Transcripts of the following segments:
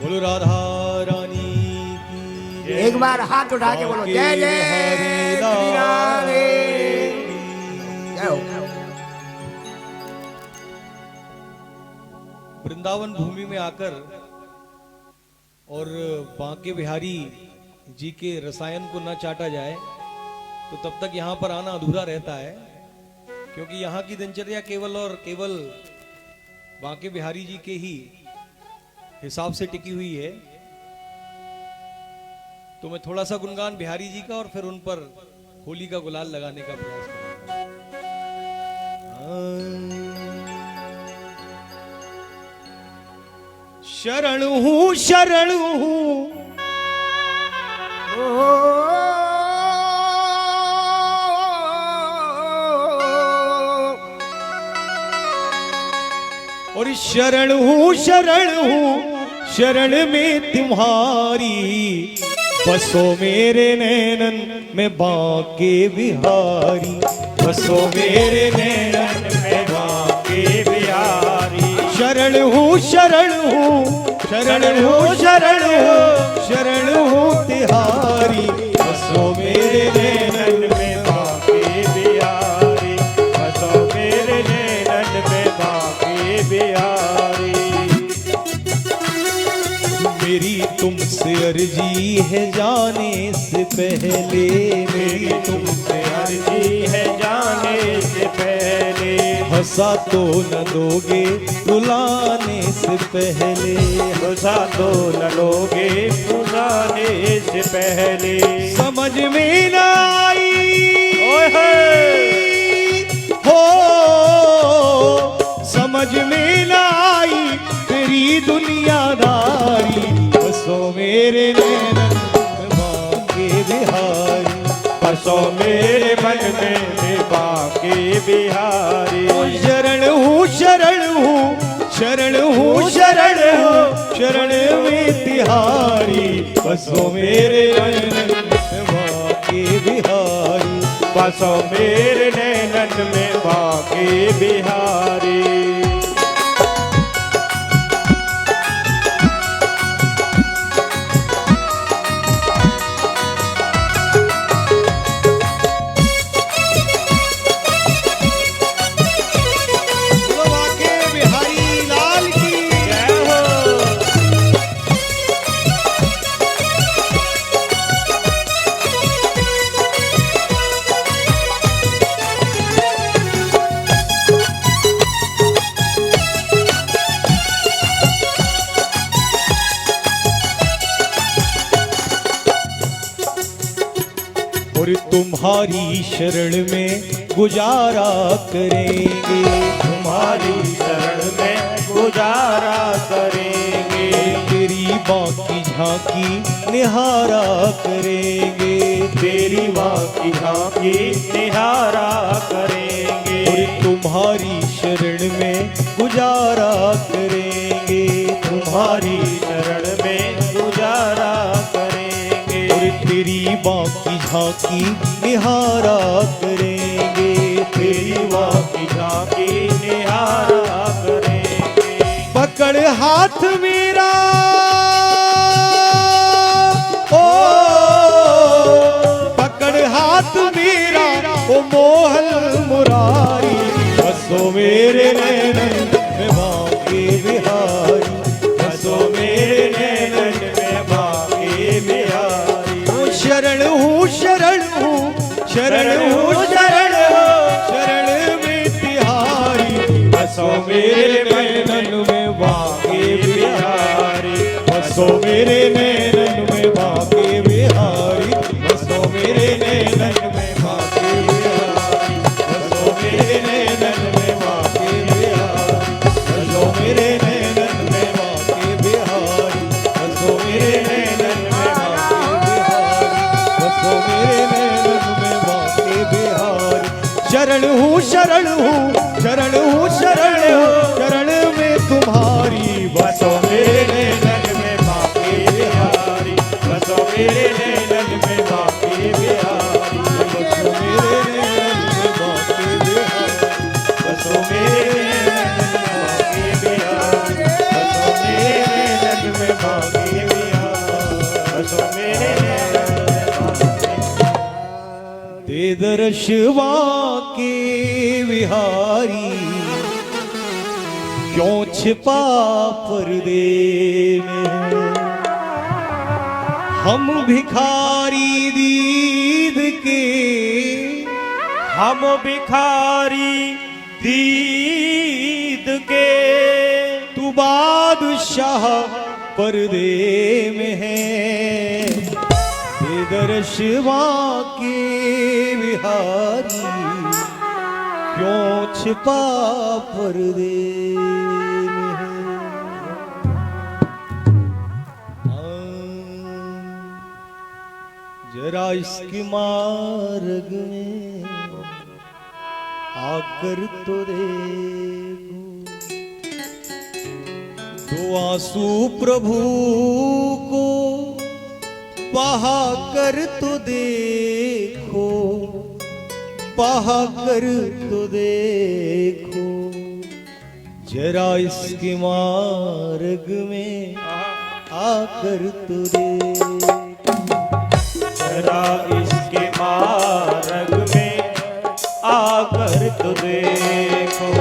बोलो राधा रानी की। एक बार हाथ उठा के बोलो जय जय श्री राधे। जय हो। वृंदावन भूमि में आकर और बांके बिहारी जी के रसायन को न चाटा जाए तो तब तक यहाँ पर आना अधूरा रहता है, क्योंकि यहाँ की दिनचर्या केवल और केवल बांके बिहारी जी के ही हिसाब से टिकी हुई है। तो मैं थोड़ा सा गुणगान बिहारी जी का और फिर उन पर होली का गुलाल लगाने का प्रयास करूंगा। शरण हूं शरण हूं और शरण हूं शरण में तुम्हारी, बसो मेरे नैनन में बांके बिहारी, बसो मेरे नैनन में बांके बिहारी। शरण हूं शरण तिहारी, बसो मेरे नैनन में बांके बिहारी, बसो मेरे नैनन में बांके बिहारी। मेरी तुमसे अर्जी है जाने से पहले, मेरी तुमसे अर्जी है जाने से पहले, हंसा तो न दोगे रुलाने से पहले, हंसा तो न दोगे रुलाने से पहले। समझ में न आई हो, समझ में न आई तेरी दुनियादारी, बसो मेरे नैनन में बांके बिहारी, बसो मेरे मन में बांके बिहारी। शरण में तिहारी, बसो मेरे नैनन में बांके बिहारी, बसो मेरे नैनन में बांके बिहारी। और तुम्हारी शरण में गुजारा करेंगे, तुम्हारी शरण में गुजारा करेंगे, तेरी बाकी झांकी निहारा करेंगे, तेरी बाकी झांकी निहारा करेंगे। और तुम्हारी शरण में गुजारा करेंगे, तुम्हारी शरण में गुजारा करेंगे, और तेरी बाकी झांकी निहारा करेंगे, तेरी बाकी झांकी निहारा करेंगे। पकड़ हाथ मेरा ओ, पकड़ हाथ मेरा ओ मोहन मुरारी, बसो मेरे नैनन में बांके बिहारी, बसो मेरे नैनन में बांके बिहारी। शरण हूं शरण में तिहारी, बसो मेरे नैनन में बांके बिहारी, बसो मेरे नैनन में बांके बिहारी, बसो मेरे नैनन में बांके बिहारी, बसो मेरे नैनन में बांके बिहारी, बसो मेरे नैनन में बांके बिहारी, बसो मेरे नैनन में बांके बिहारी, बसो मेरे नैनन में बांके बिहारी। शरण हूं शरण में तुम्हारी, बसो मेरे नैनन में बांके बिहारी, बसो मेरे नैनन में बांके बिहारी, बसो मेरे नैनन में बांके बिहारी, बसो मेरे नैनन में बांके बिहारी, बसो मेरे नैनन में बांके बेदर्शवा के विहारी क्यों छिपा पर्दे में। हम भिखारी दीद के, हम भिखारी दीद के, तू बादशाह पर्दे में है। बेदर्शवा के विहारी क्यों छिपा पर्दे में है। जरा इसकी मार्ग में आकर तो देखो, दो आंसू प्रभु को बहा कर तो देखो, बहा कर तो देखो। जरा इसके मार्ग में आकर तो देखो, जरा इसके मार्ग में आकर तो देखो।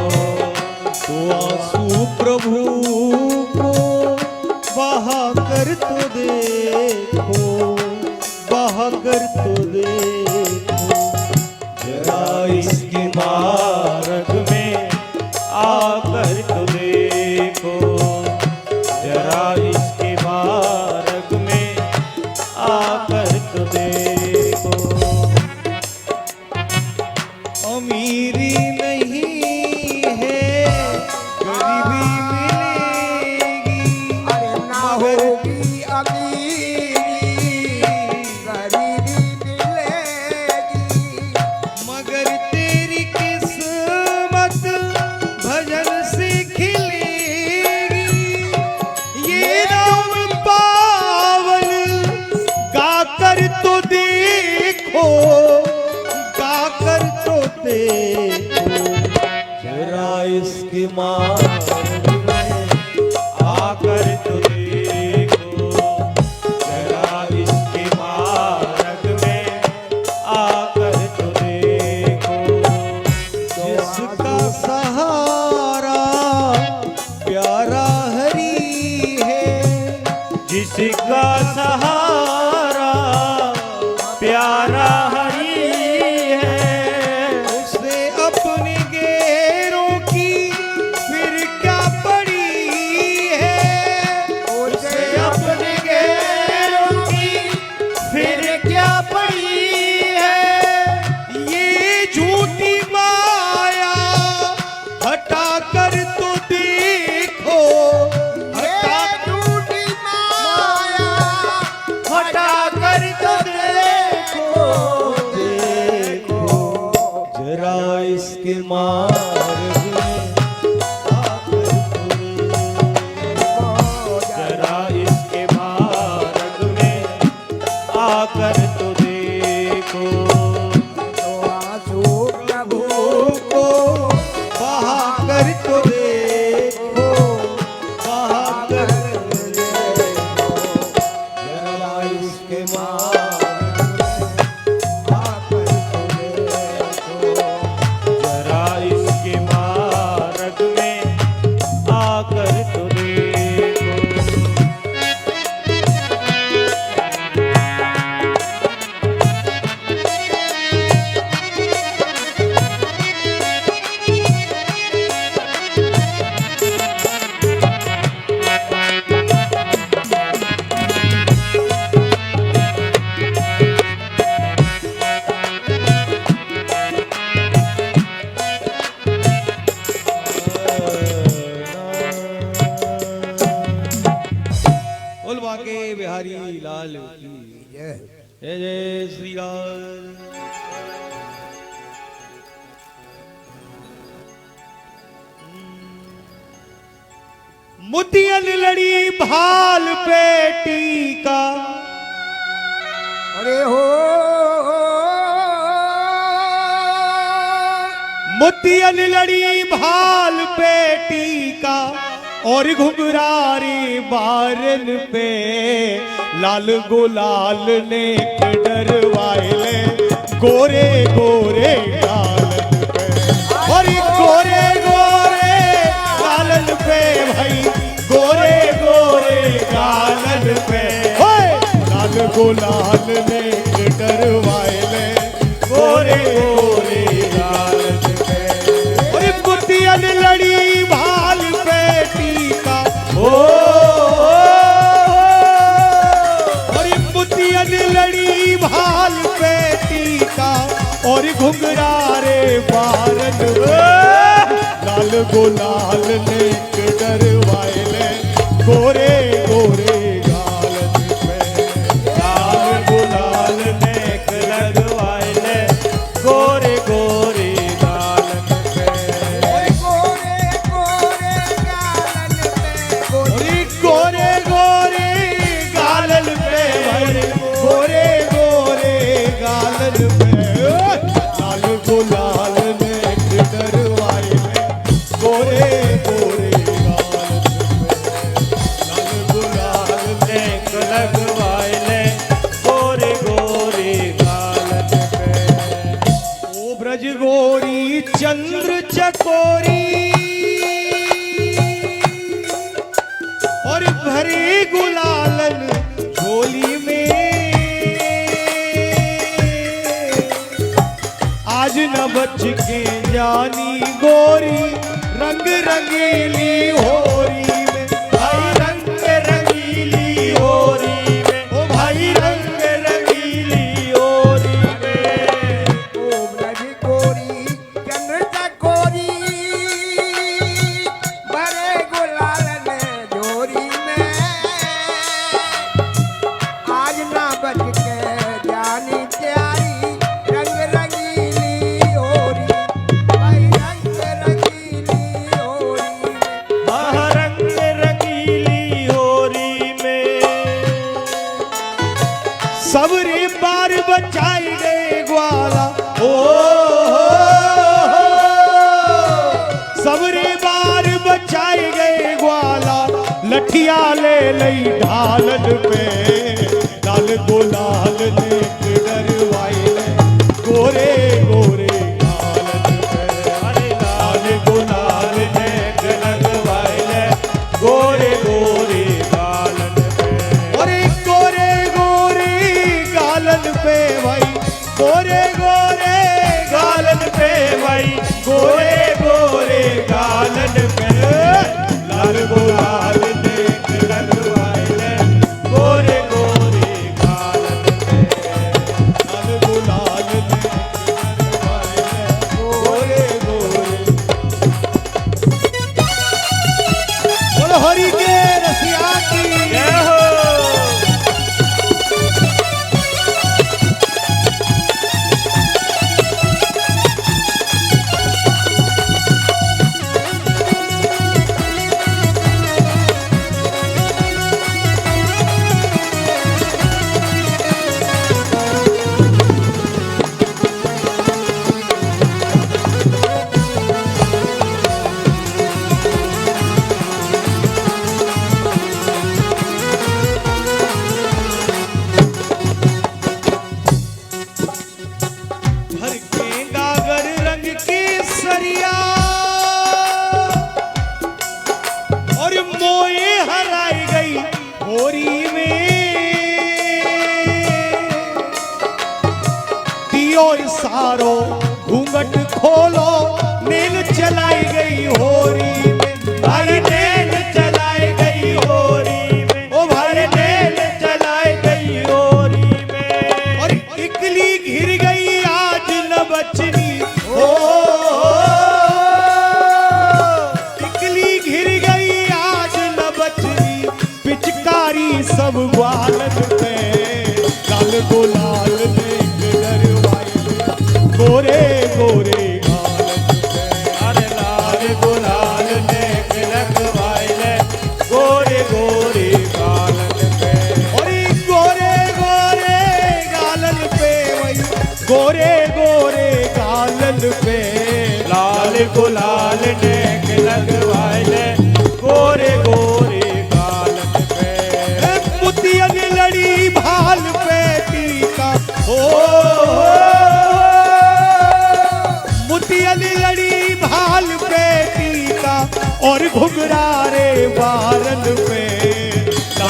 तो आंसू प्रभु को बहा कर तो देखो, बहा कर तो देखो। जरा इसके मार्ग में आकर तो देखो, जरा इसके मार्ग में आकर तो देखो। अमीरी नहीं है गरीबी मिलेगी, अरे ना होगी अमीरी गरीबी मिलेगी। मगर तेरी किस्मत भजन से खिलेगी। ये नाम पावन गाकर तो देखो, गाकर तो देखो। जरा इसके मार्ग में आकर तो देखो, जरा इसके मार्ग में आकर तो देखो। जिसका सहारा प्यारा हरी है, जिसका सहारा प्यारा हरि है, उसे अपने गैरों की फिर क्या पड़ी है। उसे अपने गैरों की फिर क्या पड़ी है। ये झूठी माया हटा कर तो देखो, हटा टूटी माया हटा कर तो देखो, देखो। जरा इसके मार्ग में आकर तो देखो। जरा इसके मार्ग में आकर तो देखो। तो आंसू प्रभु को बहा कर तो देखो, बहा कर तो देखो। जरा इसके मार्ग में आकर तो देखो। जरा इसके मार्ग में आकर तो देखो। बोल बाके बिहारी लाल की जय। जय जय श्री राम। मुतियन लड़ी भाल बेटी का, अरे हो मुतियन लड़ी भाल बेटी का, और घुंघरारी बारन पे लाल गुलाल ने डरवाए ले गोरे गोरे गालन पे, और गोरे गोरे गालन पे भाई, गोरे गोरे गालन पे, लाल गुलाल ने डरवाए, गोरे गोरे गालन पे, और बुतियन लड़ी भाल पे टीका, और बुतियन लड़ी भाल पे टीका, और घुंघरारे बारन, लाल गुलाल ने डरवाए, गोरे गोरे गालन पे, लाल गुलाल ने लगवाए, गोरे गोरे गालन पे, गोरे गोरे गालन पे, गोरे गोरे गालन पे भाई, गोरे गोरे गालन पे, लाल गुलाल ने डरवाए, गोरे गोरे गालन पे, लाल गुलाल ने लगवाए, गोरे गोरे गालन पे, ओ ब्रज गोरी चंद्र चकोरी, और भरे गुलालन झोली में, आज न बच के जानी गोरी, रंग रंगीली होरी में, भाई रंग रंगीली होरी में, ओ भाई रंग रंगीली होरी में, ओ ब्रज गोरी चंद्र चकोरी, भरे गुलालन झोरी में, आज ना बच के जानी प्यारी, रंग रंगीली होरी, भाई रंग रंगीली होरी में, हाँ रंग रंगीली होरी में, सबरी बार बचाई गए ग्वाला, ओ सबरी बार बचाई गए ग्वाला, लठिया ले लई ढालन पे, लाल गुलाल ने डरवाए, गोरे गोरे गालन पे, अरे लाल गुलाल ने लगवाए, गोरे गोरे गालन पे, अरे गोरे गोरे गालन पे भाई, गोरे गोरे गालन पे भाई, गोरे गोरे गालन पे, लाल गुलाल ने लगवाए, गोरे गोरे गालन पे, लाल गुलाल ने लगवाए, गोरे गोरे, बोलो हरि के रसिया की जय हो। भर के गागर रंग की सरिया, और मोए हराई गई होरी में, दियो इशारो घूंघट खोलो, नील चलाई गई होरी में, भाई नील चलाई गई होरी में, ओ भाई नील चलाई गई होरी में, और इकली घिर गई आज न बचनी, ओ इकली घिर गई आज न बचनी, पिचकारी सब ग्वालन पे, लाल गुलाल ने डरवाए, गोरे गोरे गाल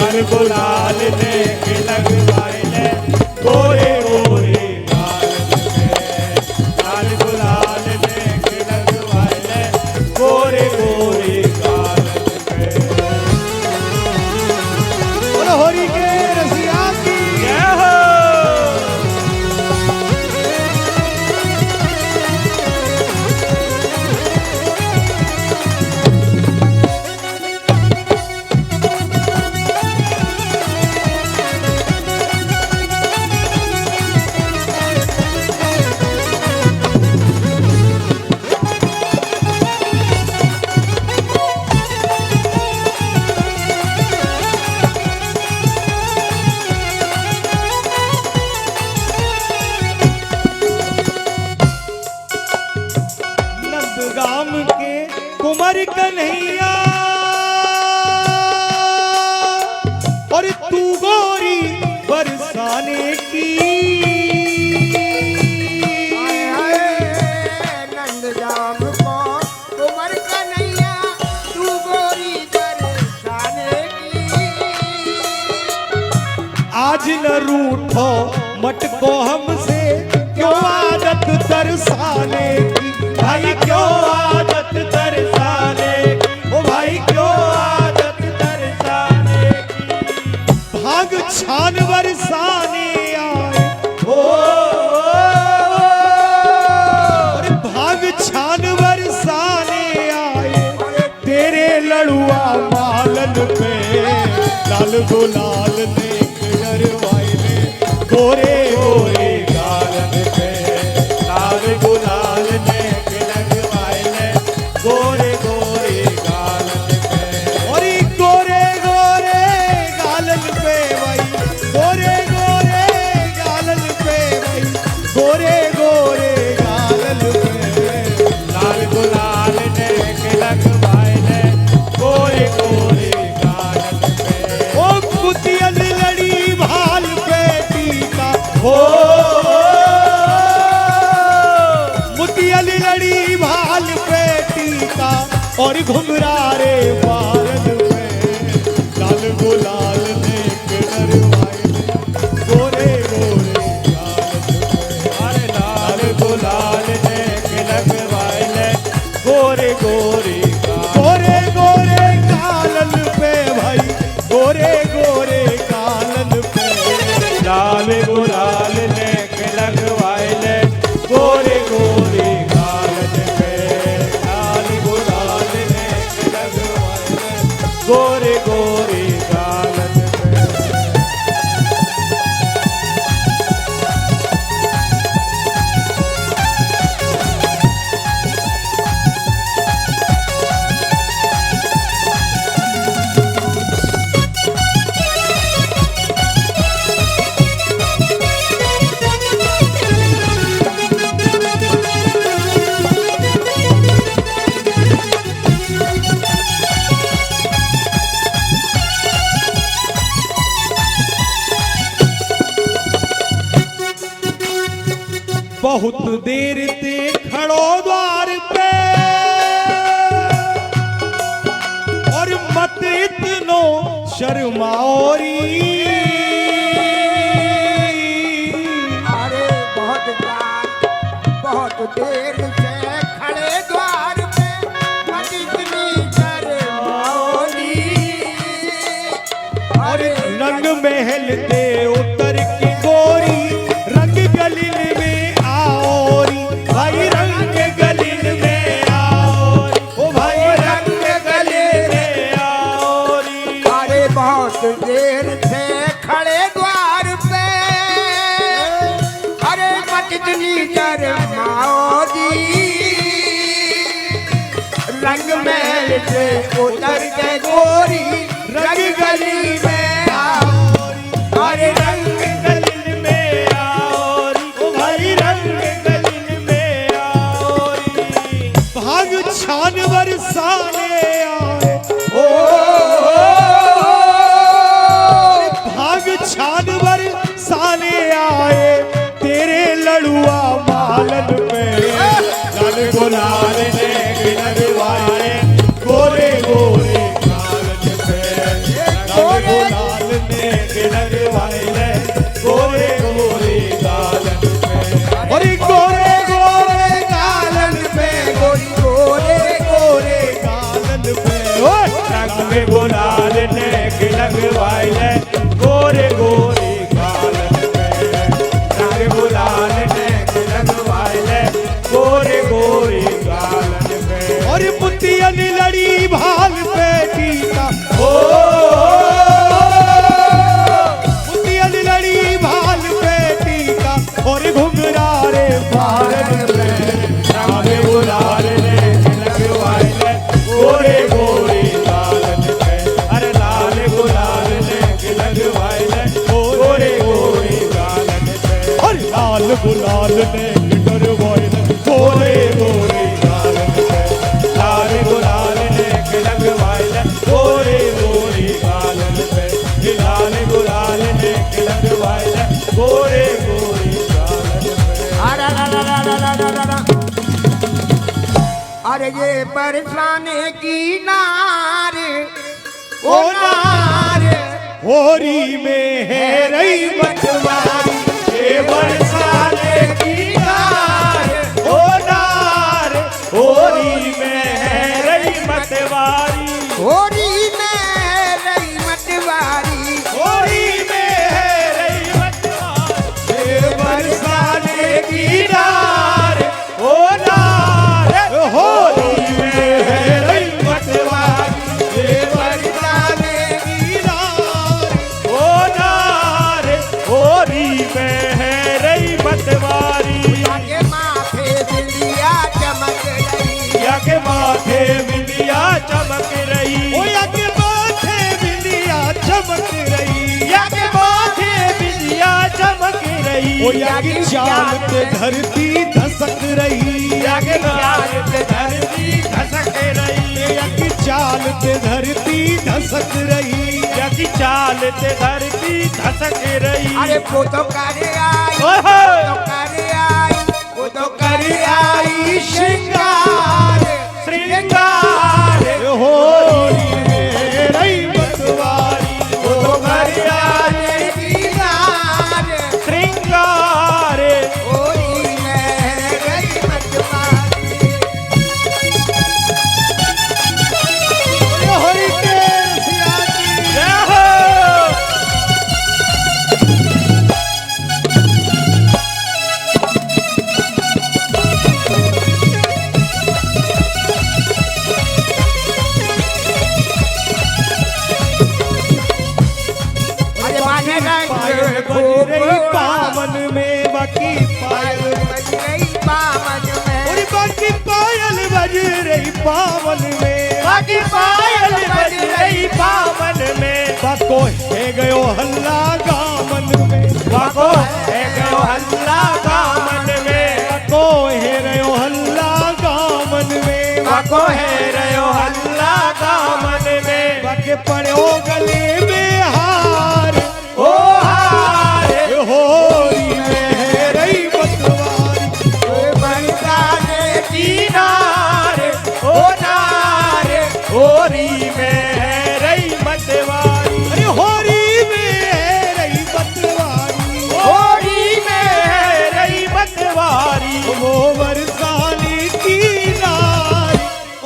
लाल गुलाल नेक लगवाइले गोरे गोरे गालन पे लाल गुलाल नेक लगवाइले गोरे गोरे गालन पे। बोलो होरी के रसिया की जय हो। नंदगाम के कुंवर कन्हैया और तू गोरी बरसाने की नंदगाम को कुंवर कन्हैया तू गोरी बरसाने की। आज न रूठो मटको हमसे क्यों आदत तरसाने की भाई क्यों आदत तरसाने की ओ भाई क्यों आदत तरसाने की भाग छान बरसाने आए ओ अरे भाग छान बरसाने आए तेरे लड़ुआ मालन पे लाल गुलाल नेक डरवाइले गोरे गोरे गालन पे लाल गुलाल नेक लगवाइले गोरे गोरे गालन पे और गोरे गोरे गालन पे भाई गोरे गोरे गालन पे भाई गोरे गोरे गालन पे लाल गुलाल नेक लगवाइले गोरे गोरे गालन पे ओ कुतियन लड़ी भाल पे टीका हो मुतियल लड़ी भाल पे टीका और घुंघरारे बारन पे लाल गुलाल नेक डरवाइले गोरे गोरे गालन पे अरे लाल गुलाल नेक लगवाइले गोरे गोरे गोरे गोरे गालन पे भाई गोरे गोरे गालन पे लाल गुलाल नेक लगवाइले गोरे गोरे गालन पे लाल गुलाल नेक लगवाइले गोरे गोरे गालन पे। बहुत देर ते खड़ो द्वार पे और मत इतनो शर्माओरी अरे बहुत देर से खड़े द्वार पे मत इतनी शर्माओरी। और रंग महल ते उतर की गोरी रंग गलिन में आओरी भाई रंग गलिन में आओरी ओ भाई रंग गलिन में आओरी। अरे बहुत देर से खड़े द्वार पे अरे मत इतनी शर्माओ जी। रंग महल से उतर के गोरी रंग गली में आओरी। अरे रंग गलिन में आओरी ओ भाई रंग गलिन में आओरी भाग छान बरसाने आए ओ भाग छान बरसाने आए तेरे लड़ुआ मालन पे लाल गुलाल नेक लगवाइले गोरे गोरे गालन पे लाल गुलाल ने गिलक वाले गोरे गोरे गालन पे और गोरे गोरे गालन पे गोरी गोरे गोरे गालन पे रंग में गुलाल ने गिलक वाले गोरे गोरे गालन पे रंग गुलाल ने गिलक वाले गोरे गोरे गालन पे और पुतियन लड़ी भाल पे टीका ओ पुतियन लड़ी भाल पे टीका और घुंघरारे भारत में रंग गुलाल ने गिलक वाले गोरे गोरे गालन पे अरे लाल गुलाल ने गिलक वाले गोरे गोरे गालन पे और लाल गुलाल ने गिलक वाले गोरे गोरे गालन पे लाल गुलाल ने गिलक वाले गोरे गोरे गालन पे लाल गुलाल ने गिलक वाले गोरे गोरे गालन पे अरे ये बरसाने की नार ओ नार होरी में है रही बटवारी ये बरसाने की नार ओ नार होरी में है रही बटवारी होरी में रही मतवारी होरी में है रही बटवारी ये बरसाने की नार ओ नार होरी में है रही बटवारी ये बरसाने की नार ओ नार होरी में है रही बटवारी आगे माथे बिंदिया चमक रही या के माथे बिंदिया चमक रही ओ या के माथे बिंदिया चमक रही या के माथे बिंदिया चमक रही ओ या की चाल पे धरती धसक रही या के चाल पे धरती धसक रही या की चाल पे धरती धसक रही या की चाल पे धरती धसक रही अरे वो तो करे आई ओहो! वो तो करे आई वो तो करे आई श्रृंगार श्रृंगार होरी में रही बटवारी वो तो करे आई श्रृंगार श्रृंगार होरी में रही मतवारी होरी के सिया की जय हो अरे माने पायल रंग बज खूब रही पावन में बाकी पायल बज गई बामन में और बाकी पायल बज रही पावन में बाकी पायल बज रही पावन में बाको है गयो हल्ला गामन में बाको है गयो हल्ला गामन में बाको है रयो हल्ला गामन में बाको है रयो हल्ला गामन में बाके पड़ो गले में हार ओ हार होरी में है रही बटवारी बरसाने की नार ओ नार होरी में है रही बटवारी अरे होरी में है रही बटवारी होरी में है रही बटवारी वो बरसाने की नार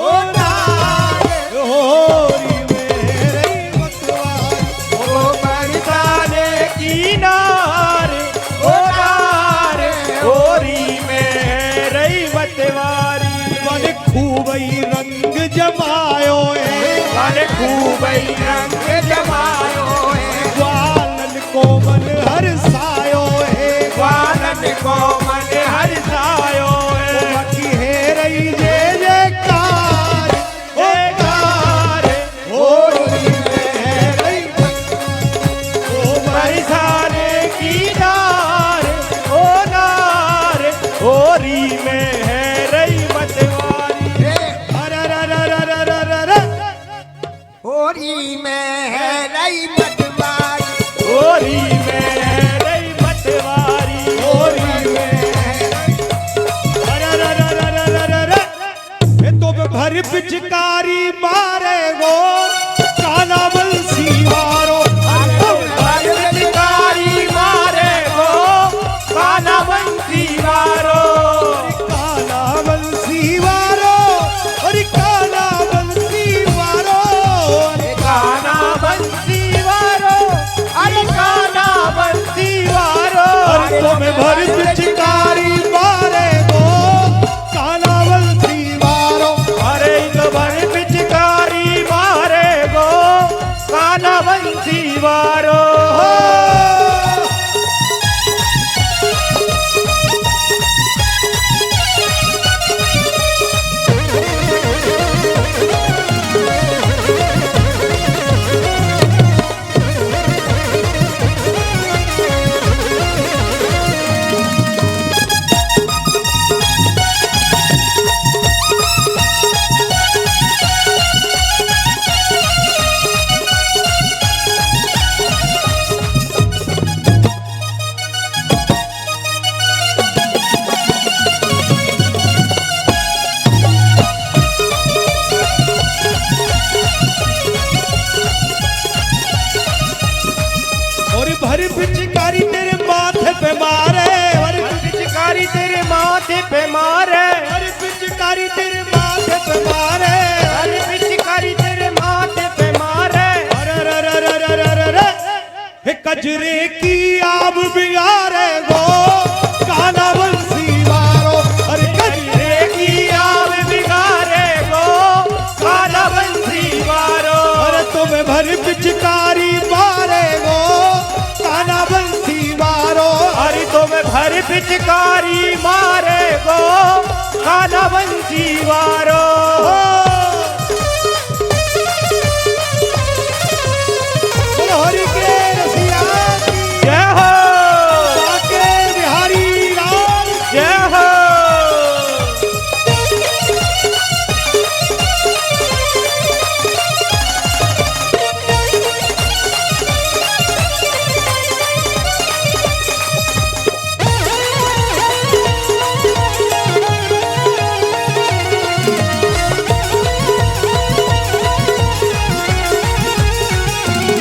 ओ नार होरी में है रही बटवारी वो बरसाने की नार ओ नार होरी में है रही बटवारी मन खूबई रंग जमायो है मन खूबई रंग जमायो है ग्वालन को मन हरसायो है ग्वालन को मन हरसायो है बाकी है रही जय जयकार जयकार होरी में है रही ओ बरसाने की नार ओ नार होरी में है रही बटवारी अरे होरी में है रही मतवारी होरी में है रही बटवारी होरी में अरे तो भर पिचकारी मारे गो काला बंसी मारो वारो। और भर पिचकारी तेरे माथे पे मारे, हर पिचकारी तेरे माथे पे मारे, हर पिचकारी तेरे माथे पे मारे, हर पिचकारी तेरे माथे पे मारे। अरे रे रे रे रे रे रे रे, हे कजरे की आब बिगारे गो काना बंसी वारो। अरे कजरे की आब बिगारे गो काला बंसी वारो। अरे तुम्हें भर पिचकारी मारे गो काना बंसी वारो। अरे तुम्हें भर पिचकारी मारे गो काला बंसी वारो। बोलो हरि के रसिया की जय हो, बाके बिहारी राम जय हो।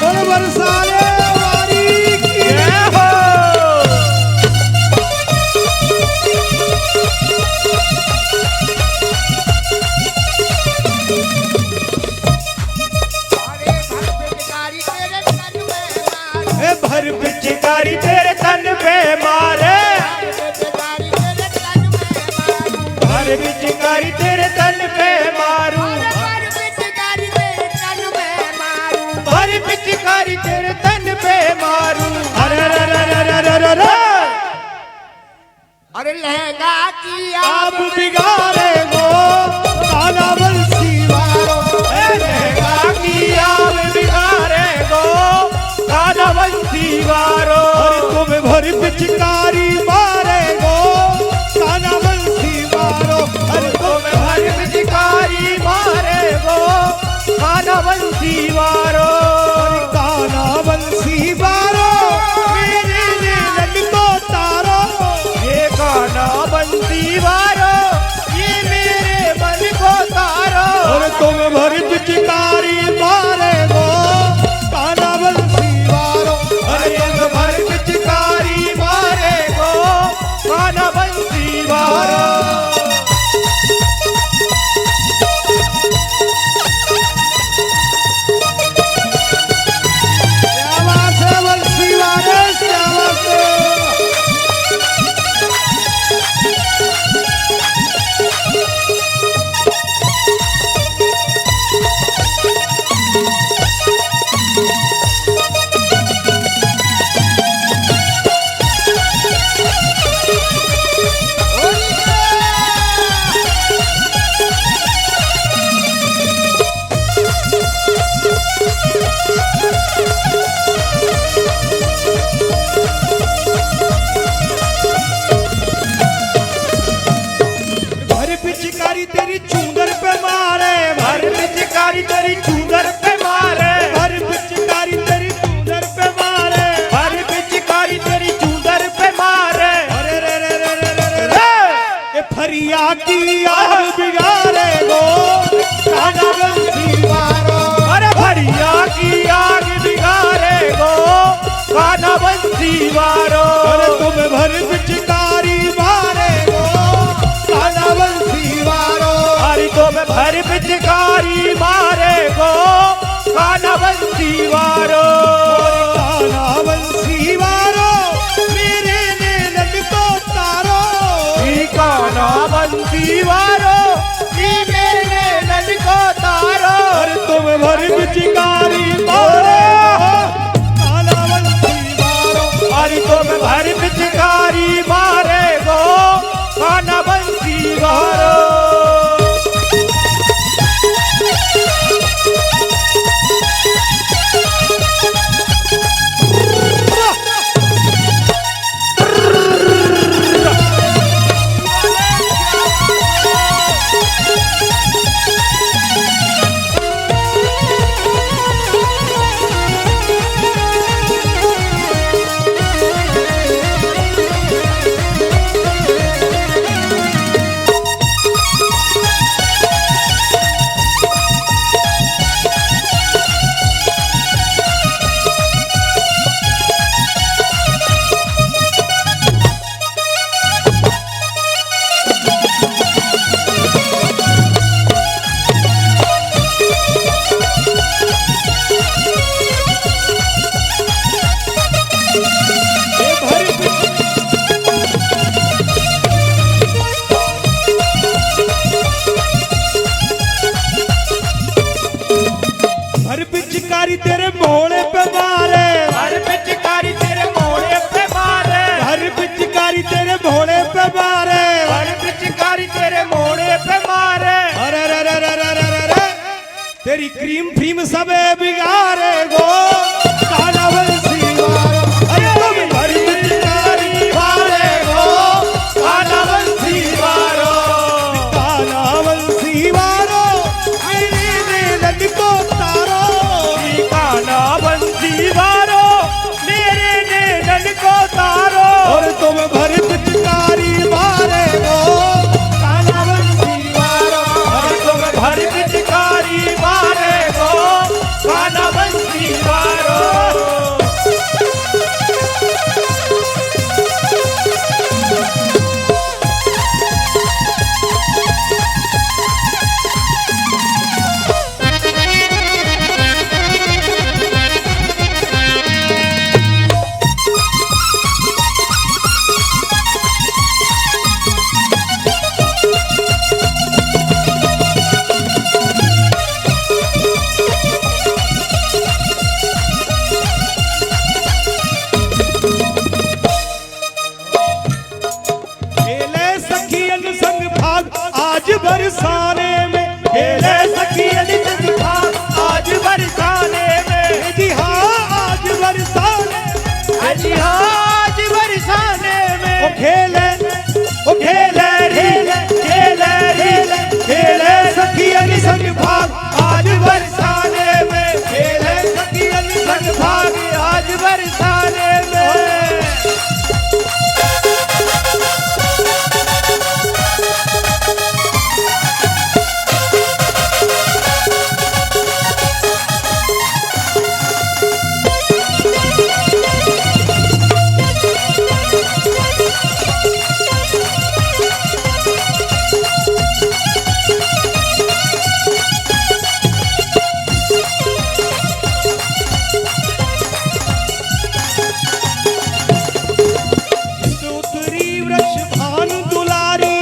बोलो बरसाने वारी की जय हो। अरे भर पिचकारी तेरे तन में मारे, भर पिचकारी तेरे तन पे मारे, भर पिचकारी तेरे तन में मारू, भर पिचकारी तेरे तन पे मारू। अरे रे रे रे रे रे रे रे, अरे लहंगा की आप बिगाड़े गो काना बंसी वारो। लहंगा की आग बिगाड़े गो काला बंसी वारो। अरे तुम्हें भर पिचकारी मारे गो काना बंसी वारो। अरे तुम्हें भर पिचकारी मारे गो काला बंसी वारो। काना बंसी वारो मेरे नीलन को तारो। ये काला बंसी वारो, ये मेरे मन को तारो। और तुम्हें भर पिचकारी मारे गो काना बंसी वारो। अरे तुम भर पिचकारी मारे गो काला बंसी वारो। श्यामा से बंसी वारो, श्यामा से। भर पिचकारी तेरी चूंदर पे मारे, भर पिचकारी तेरी चूंदर पे मारे, भर पिचकारी तेरी चूंदर पे मारे। भर पिचकारी तेरी चूंदर पे मारे। अरे रे रे रे रे रे रे रे, ए फरिया की आग बिगाड़े गो काना बंसी वारो। अरे भरिया की आग बिगाड़े गो काला बंसी वारो। अरे तुम्हें भर पिचकारी मारे गो काना बंसी वारो। अरे तुम्हें भर पिचकारी मारे गो काला बंसी वारो। काना बंसी वारो मेरे नीलन को तारो। ई काला बंसी वारो, ई मेरे नल को तारो। अरे तुम्हें भर पिचकारी मारे फ्रीम फ्रीम सबे बिगारे गो काला बंसी वारो अरे तुम भरी पिचकारी मारे गो काला बंसी वारो मेरे नैनन को तारो काला बंसी वारो मेरे नैनन को तारो और तुम भरी पिचकारी मारे गो काला बंसी वारो और तुम भर पिचकारी मारे गो काला बंसी वारो खेले सखियन संग भाग आज बरसाने में खेले सखियन संग भाग आज बरसाने में जी हाँ आज बरसाने जी आज बरसाने में ओ खेले खेले सखियन संग भाग आज बरसाने में खेले सखियन संग भाग आज बरसाने में उत्तरी वृक्ष भानु दुलारी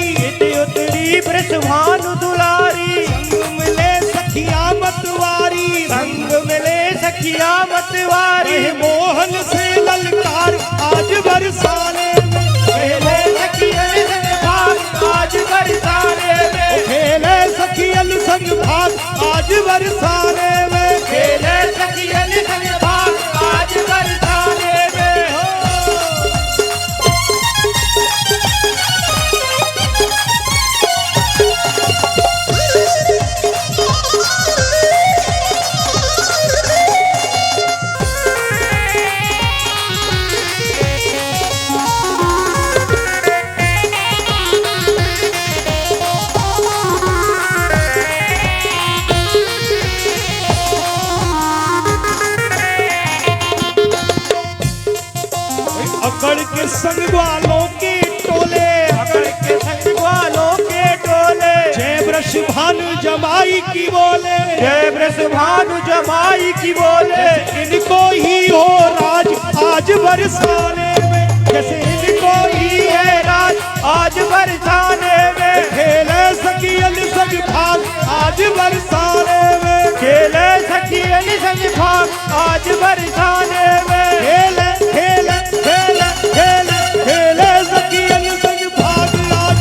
उत्तरी ब्रजभानु दुलारी संग मिले सखिया मतवारी संग मिले सखिया मतवारी रहे मोहन से ललकार आज बरसाने में खेले सखियन संग भाग आज बरसाने में खेले सखियन संग भाग आज बरसाने में खेले सखियन संग भाग आज बरसाने में हो अकड़ के संग वालों के टोले अकड़ के संग वालों के टोले जय वृष भानु जमाई की बोले जय ब्रजभानु जमाई की बोले इनको ही हो राज आज बरसाने में जैसे इनको ही है राज आज बरसाने में खेले सखियन संग भाग आज बरसाने में खेले सखियन संग भाग आज बरसाने में खेले खेले खेले खेले खेले सखियन संग भाग आज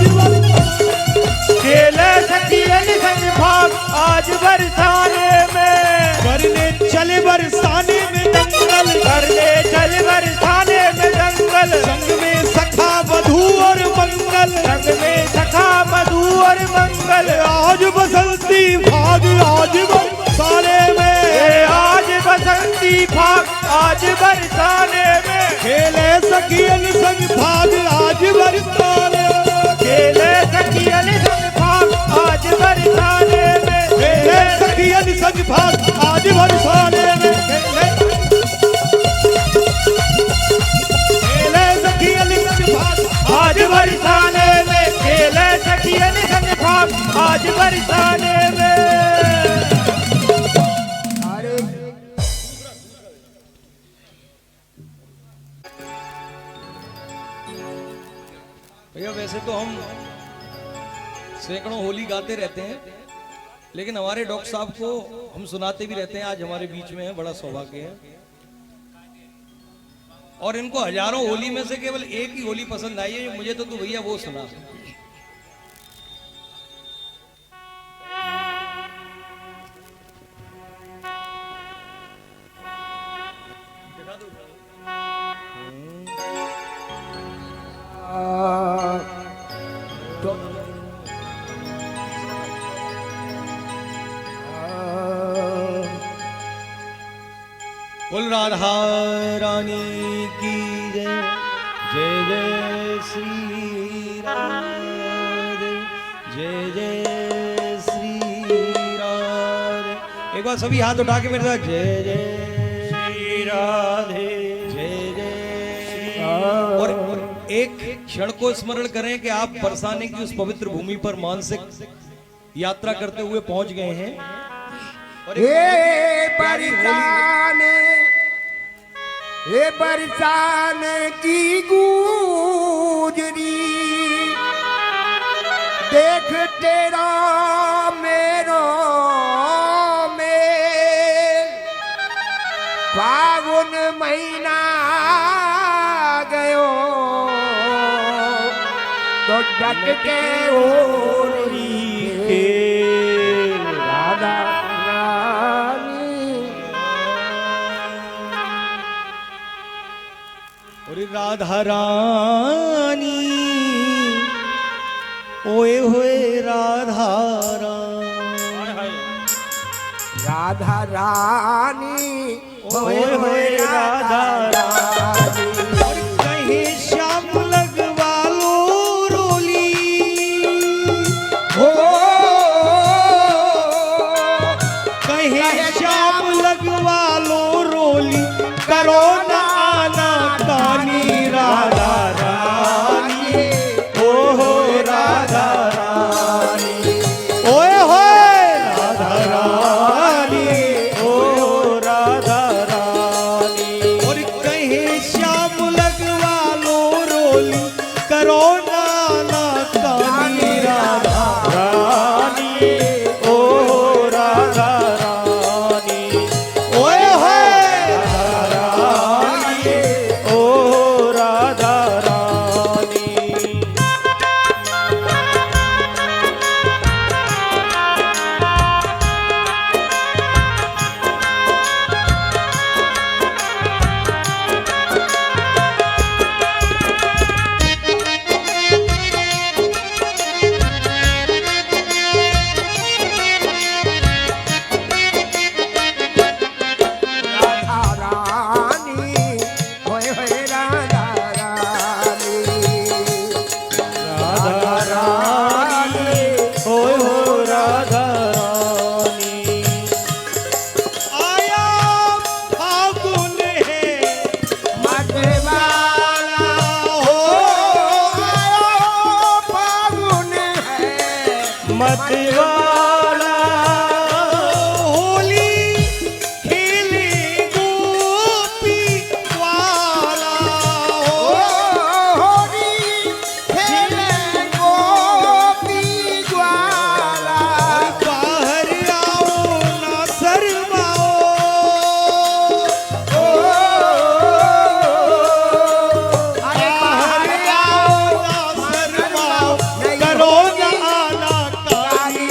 खेले सखियन संग भाग आज बरसाने में करने चले बरसाने में दंगल करने चल बरसाने में दंगल संग में सखा वधू और मंगल संग में सखा मधु और मंगल आज बसंती भाग आज बरसाने में आज बसंती भाग आज बरसाने में खेले सखियन संग भाग आज बरसाने में खेले सखियन संग भाग आज बरसाने में खेले सखियन संग भाग आज बरसाने में खेले सखियन संग भाग आज बरसाने में खेले सखियन संग भाग आज बरसाने में भैया वैसे तो हम सैकड़ों होली गाते रहते हैं, लेकिन हमारे डॉक्टर साहब को हम सुनाते भी रहते हैं। आज हमारे बीच में है, बड़ा सौभाग्य है। और इनको हजारों होली में से केवल एक ही होली पसंद आई है, मुझे तो तू भैया वो सुना। बोल राधा रानी की जय। जय जय श्री राधे, जय जय श्री राधे। एक बार सभी हाथ उठा के मेरे साथ जय जय श्री राधे, जय जय श्री। और एक क्षण को स्मरण करें कि आप बरसाने की उस पवित्र भूमि पर मानसिक यात्रा करते हुए पहुंच गए हैं। और हे बरसान की गूंजरी, देख तेरा मेरो में फागुन महीना गयो तो डट के ओरी के राधा राधा रानी, ओए होए राधा रानी, राधा रानी, ओए होए राधा रानी। कहीं श्याम लगवा लो रोली, हो कहीं श्याम लगवा लो रोली, करो ना आना कानी राधा रानी, ओ हो राधा रानी, ओए होए राधा रानी, ओ राधा रानी। और कहीं श्याम लगवा लो रोली, करो ना आना कानी राधा रानी, ओ राधा रानी, ओए होए राधा रानी, ओ राधा रानी। राधा रानी, होए होए राधा रानी, राधा रानी, ओए हो राधा रानी। आया फागुन है मतवाला हो, आयो फागुन है मतवाला, होली खेले गोपी वाला ओ हो। होरी खेले गोपी ज्वाला, बाहर आओ ना शर्माओ, ओ अरे बाहर बाहर आओ ना शर्माओ, करो ना आना कानी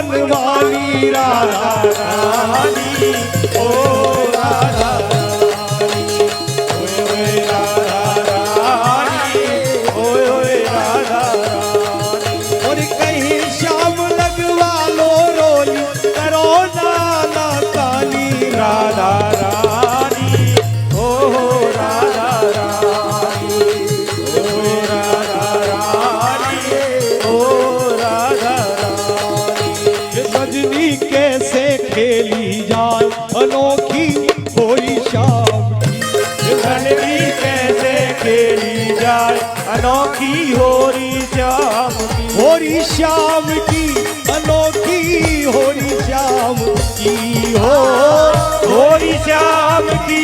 बनवाली राधा रानी, ओ राधा रानी, ओए ओए राधा रानी, ओए ओए राधा रानी। और कहीं शाम लगवा लो रोली, करो नाना काली राधा रानी, ओ राधा रानी, ओ राधा रानी, ओ राधा रानी। सजनी कैसे खेली जाए अनोखी होरी शाम की, सजनी कैसे खेली जाए अनोखी होरी शाम की, होरी शाम की अनोखी होरी शाम की हो, होरी शाम की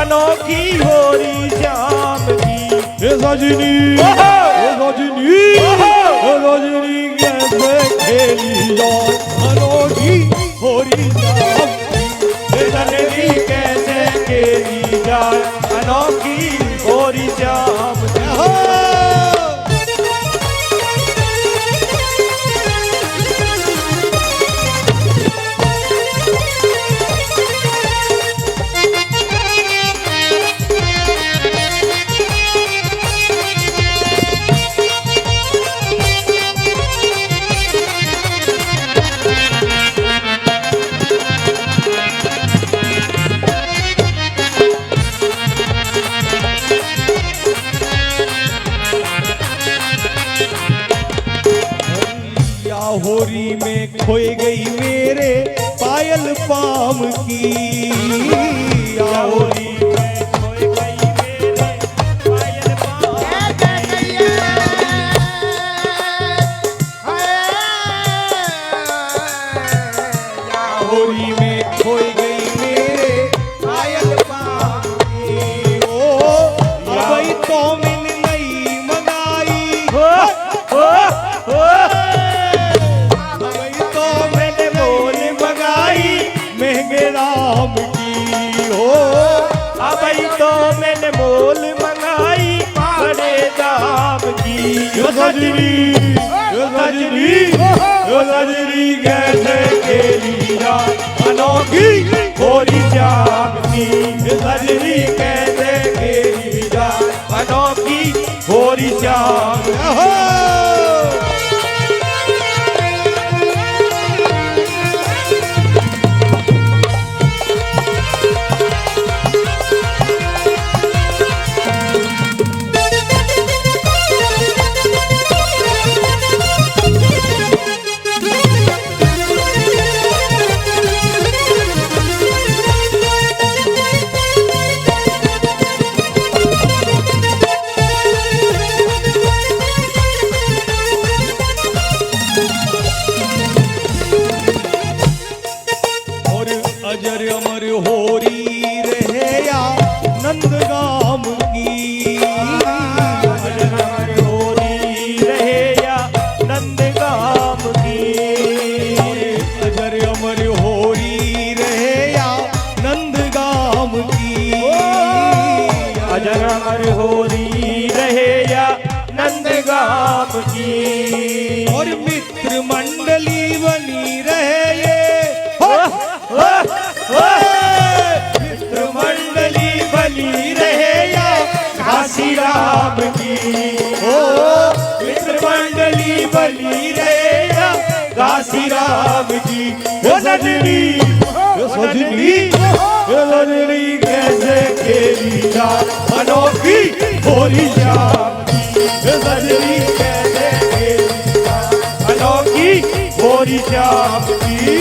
अनोखी होरी शाम की। हे सजनी, हे सजनी, हे सजनी कैसे खेली जाए अनोखी होरी शाम की, हे सजनी कैसे खेली जाए अनोखी होरी शाम की। होरी में खोई गई मेरे पायल पाम की, या होरी में खोई गई मेरे पायल पाम की, या होरी में खोई गई मेरे पायल पाम की। ओ अबई तो मिल गई मंगाई, हो महंगे राम की हो, अबई तो मैंने मोल मंगाई बड़े दाम की। यो सजनी, यो सजनी, यो सजनी कैसे खेली जाए अनोखी होरी शाम की, यो सजनी कैसे खेली जाए अनोखी होरी शाम की। अजर अमर होरी रहे या नंदगाम की, अजर अमर होरी रहे या नंदगाम की, अजर अमर होरी रहे या नंदगाम की, अजर अमर होरी रहे या नंदगाम की। और मित्र मंडली बनी रहे ये मित्र मंडली बनी रहे या घासी राम की, ओ मित्र मंडली बनी रहे या घासी राम की। ओ सजनी, ओ सजनी, ओ सजनी कैसे खेली जाए अनोखी होरी शाम की, ओ सजनी कैसे खेली जाए अनोखी होरी शाम की।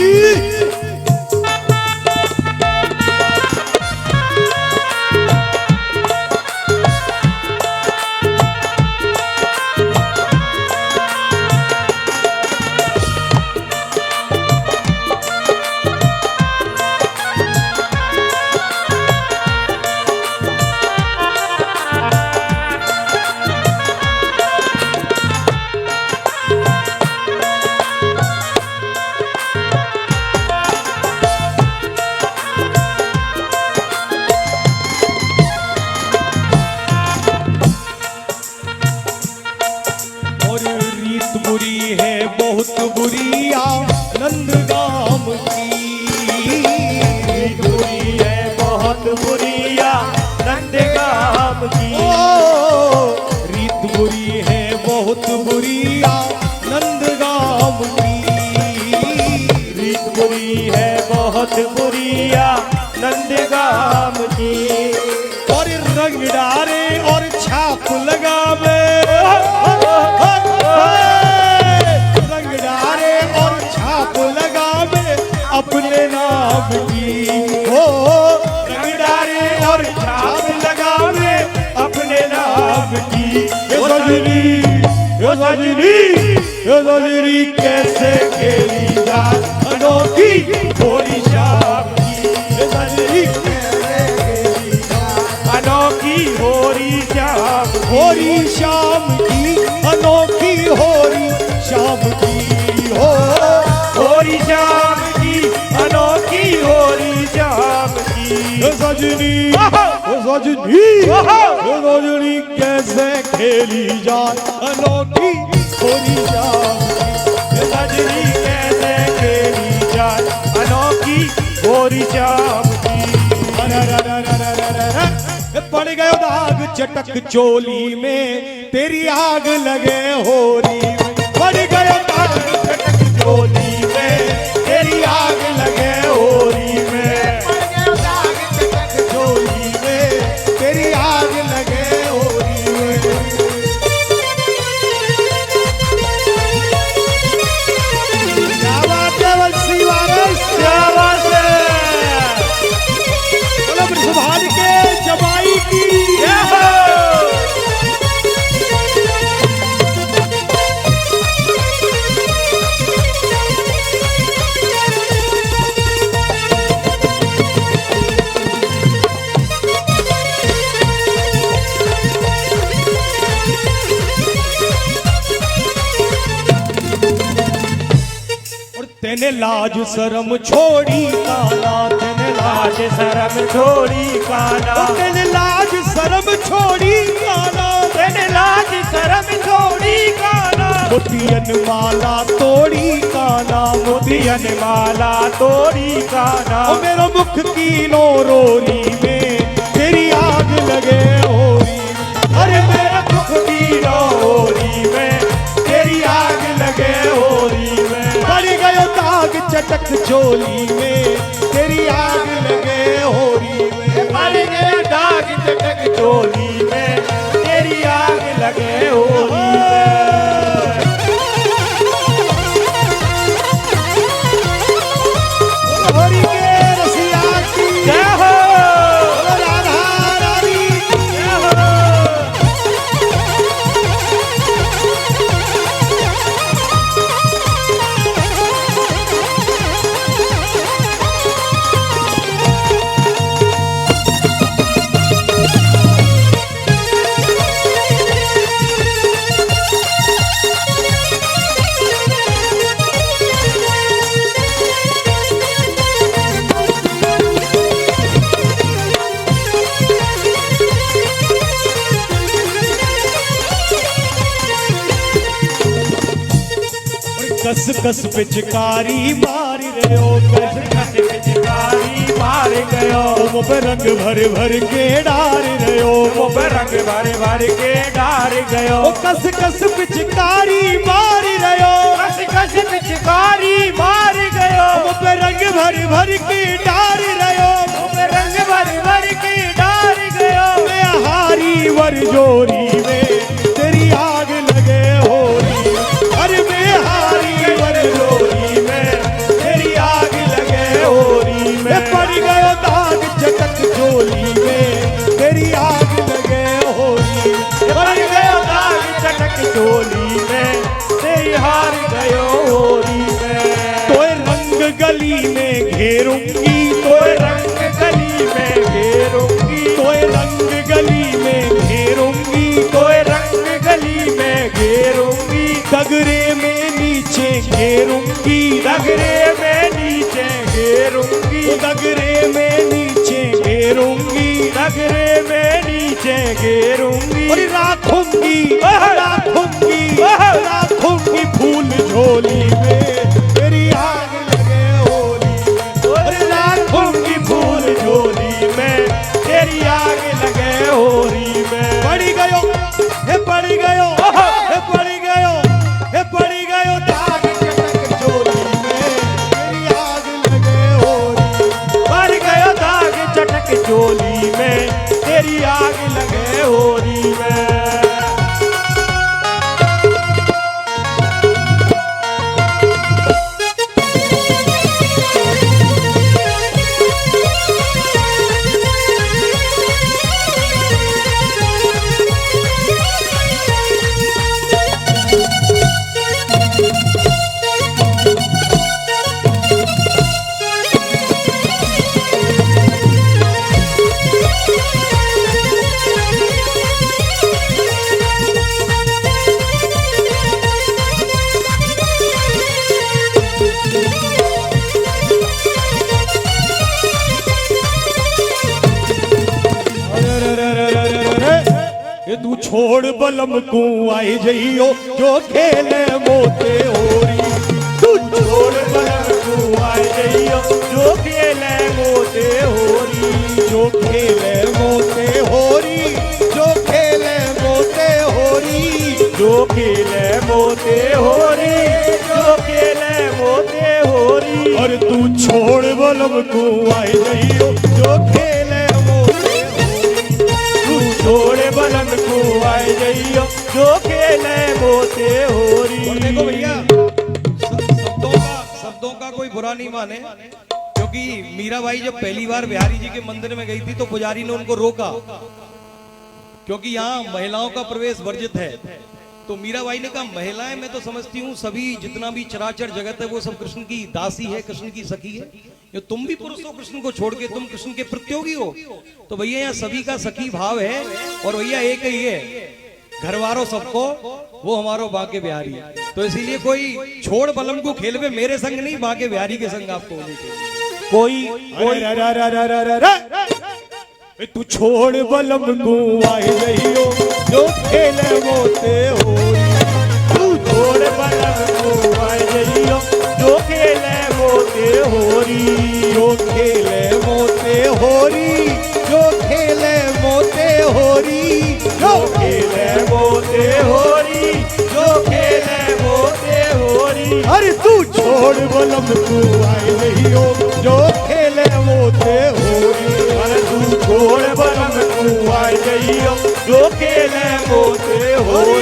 नंदगाम की। रीत बुरी है बहुत बुरिया नंदगाम की। ओ रीत बुरी है बहुत बुरिया नंदगाम की। रीत बुरी है बहुत बुरिया नंदगाम की। और रंग डारे और छाप लगावे, रंग डारे और छाप लगावे अपने नाम की। हो रंग डारे और छाप लगावे अपने नाम की। ये सजनी, ये सजनी, ये सजनी कैसे खेली जाए अनोखी थोड़ी शाम की। ये सजनी अनोखी होरी शाम होरी शाम की, अनोखी होरी शाम की। हो होरी शाम की अनोखी होरी शाम की। ये सजनी, ये सजनी, ये सजनी कैसे खेली जाए अनोखी होरी शाम की। ये सजनी कैसे खेली जाए अनोखी होरी शाम की। पड़ गयो दाग चटक चोली में तेरी आग लगे होरी में। पड़ गयो दाग चटक चोली में तेरी आग लगे होरी में। पड़ गयो दाग चटक चोली में तेरी आग लगे होरी में। क्या बात है वंशी वारस, क्या बात है। सुभान के जबाई की। और तेने लाज शरम छोड़ी काला, तेने लाज शरम छोड़ी काला। तेने लाज शरम छोड़ी काला। तेने लाज शरम छोड़ी काला। मोतियन माला तोड़ी काला, मोतियन माला तोड़ी काला। ओ मेरा मुख की नो रोरी में तेरी आग लगे होरी में। अरे मेरा दुख की होरी में तेरी आग लगे होरी में। पड़ गयो दाग चटक चोली में तेरी आग लगे होरी में। पड़ गया दाग चटक चोली में तेरी आग लगे होरी में। होरी के रसिया की जय हो। राधा रानी जय हो। कस कस पिचकारी मार रहो, कस कस पिचकारी मार गयो। मुँह पे रंग भर भर के डार रहो। मुँह पे रंग भर भर के डार गयो। ओ कस कस पिचकारी मार रहो। कस कस पिचकारी मार गयो। मुँह पे रंग भर भर के डार रहो। मुँह पे रंग भर भर के डार गयो। मैं हारी वर जोरी में तेरी आग लगे होरी। अरे मैं हारी वर जोरी में तेरी आग लगे होरी में। पड़ गयो दाग चटक चोली में तेरी आग लगे होरी। पड़ गयो दाग चटक चोली में तेरी हार गयो होरी में। तोए रंग गली में घेरूंगी, तोए रंग गली में घेरूंगी। तोए रंग गली में घेरूंगी। तोए रंग गली में घेरूंगी। डगरे में नीचे घेरूंगी। डगरे में नीचे घेरूंगी। डगरे में नीचे घेरूंगी। डगरे में नीचे घेरूंगी। और राखूंगी, राखूंगी, राखूंगी फूल झोली में तेरी आग तू छोड़ बलम को आई जइयो जो खेले मोते होरी। तू छोड़ बलम को आई जइयो जो खेले मोते होरी। जो खेले मोते होरी, जो खेले मोते होरी, जो खेले मोते होरी, जो खेले मोते होरी। और तू छोड़ बलम को आई जइयो जो खेले मोते होरी। तू छोड़ बलम को आई जइयो जो खेले मोते होरी। और देखो भैया, शब्दों का कोई बुरा नहीं माने, क्योंकि मीराबाई जब पहली बार बिहारी जी के मंदिर में गई थी तो पुजारी ने उनको रोका, क्योंकि यहाँ महिलाओं का प्रवेश वर्जित है। तो मीराबाई ने कहा, महिलाएं मैं तो समझती हूँ सभी जितना भी चराचर जगत है वो सब कृष्ण की दासी है, कृष्ण की सखी है। ये तुम भी पुरुष हो, कृष्ण को छोड़ के तुम कृष्ण के प्रतियोगी हो। तो भैया यहाँ सभी का सखी भाव है, और भैया एक ही है, घर वालों सबको, वो हमारो बांके बिहारी। तो इसीलिए कोई छोड़ बलम को खेल में मेरे संग नहीं, बांके बिहारी के संग आपको होनी चाहिए। कोई तू छोड़ बलम को आई जइयो जो खेले मोते होरी। तू छोड़ बलम को आई जइयो जो खेले मोते होरी। जो खेले मोते होरी, जो खेले मोते होरी, जो खेले मोते होरी, जो खेले मोते होरी। अरे तू छोड़ बलम को आई जइयो जो खेले मोते होरी। अरे तू छोड़ बलम को आई जइयो जो खेले मोते होरी।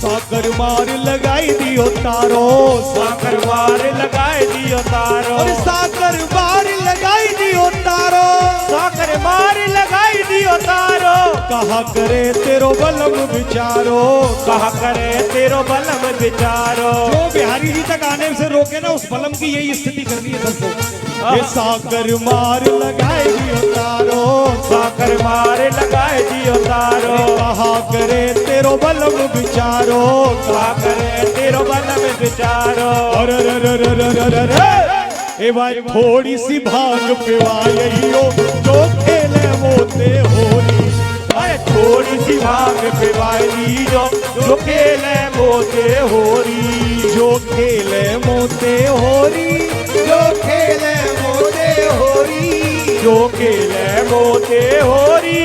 साकर मार लगाई दियो तारो, साकर मार लगाई दियो तारो। और साकर मार लगाई दियो तारो, साकर मार लगाई दियो तारो। कहा करे तेरो बलम विचारो, कहा करे तेरो बलम विचारो। जो बिहारी जी तक आने से रोके ना, उस बलम की यही स्थिति करनी है सबको। ये साकर मार लगाई दियो तारो, साकर मार लगाई दियो तारो। कहा करे तेरो बलम विचारो, कहा करे तेरो बलम विचारो। ए भाई थोड़ी सी भाग पिवाइयो जो खेले मोते होरी। अरे थोड़ी सी भाग पिवाइयो जो खेले मोते होरी। जो खेले मोते होरी, जो खेले मोते होरी, जो खेले मोते होरी,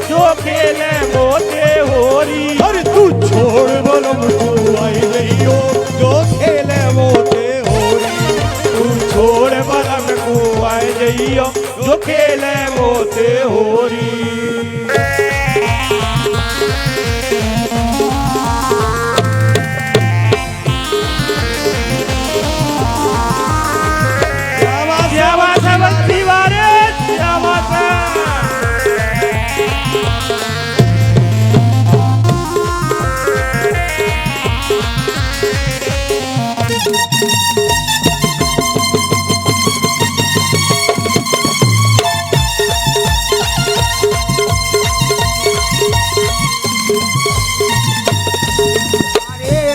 जो खेले मोते होरी। अरे तू छोड़ बलम को आई जइयो जो खेले मोते होरी। तू छोड़ बलम को आई जइयो जो खेले मोते होरी। क्या बात है बंसी वाले, क्या बात है।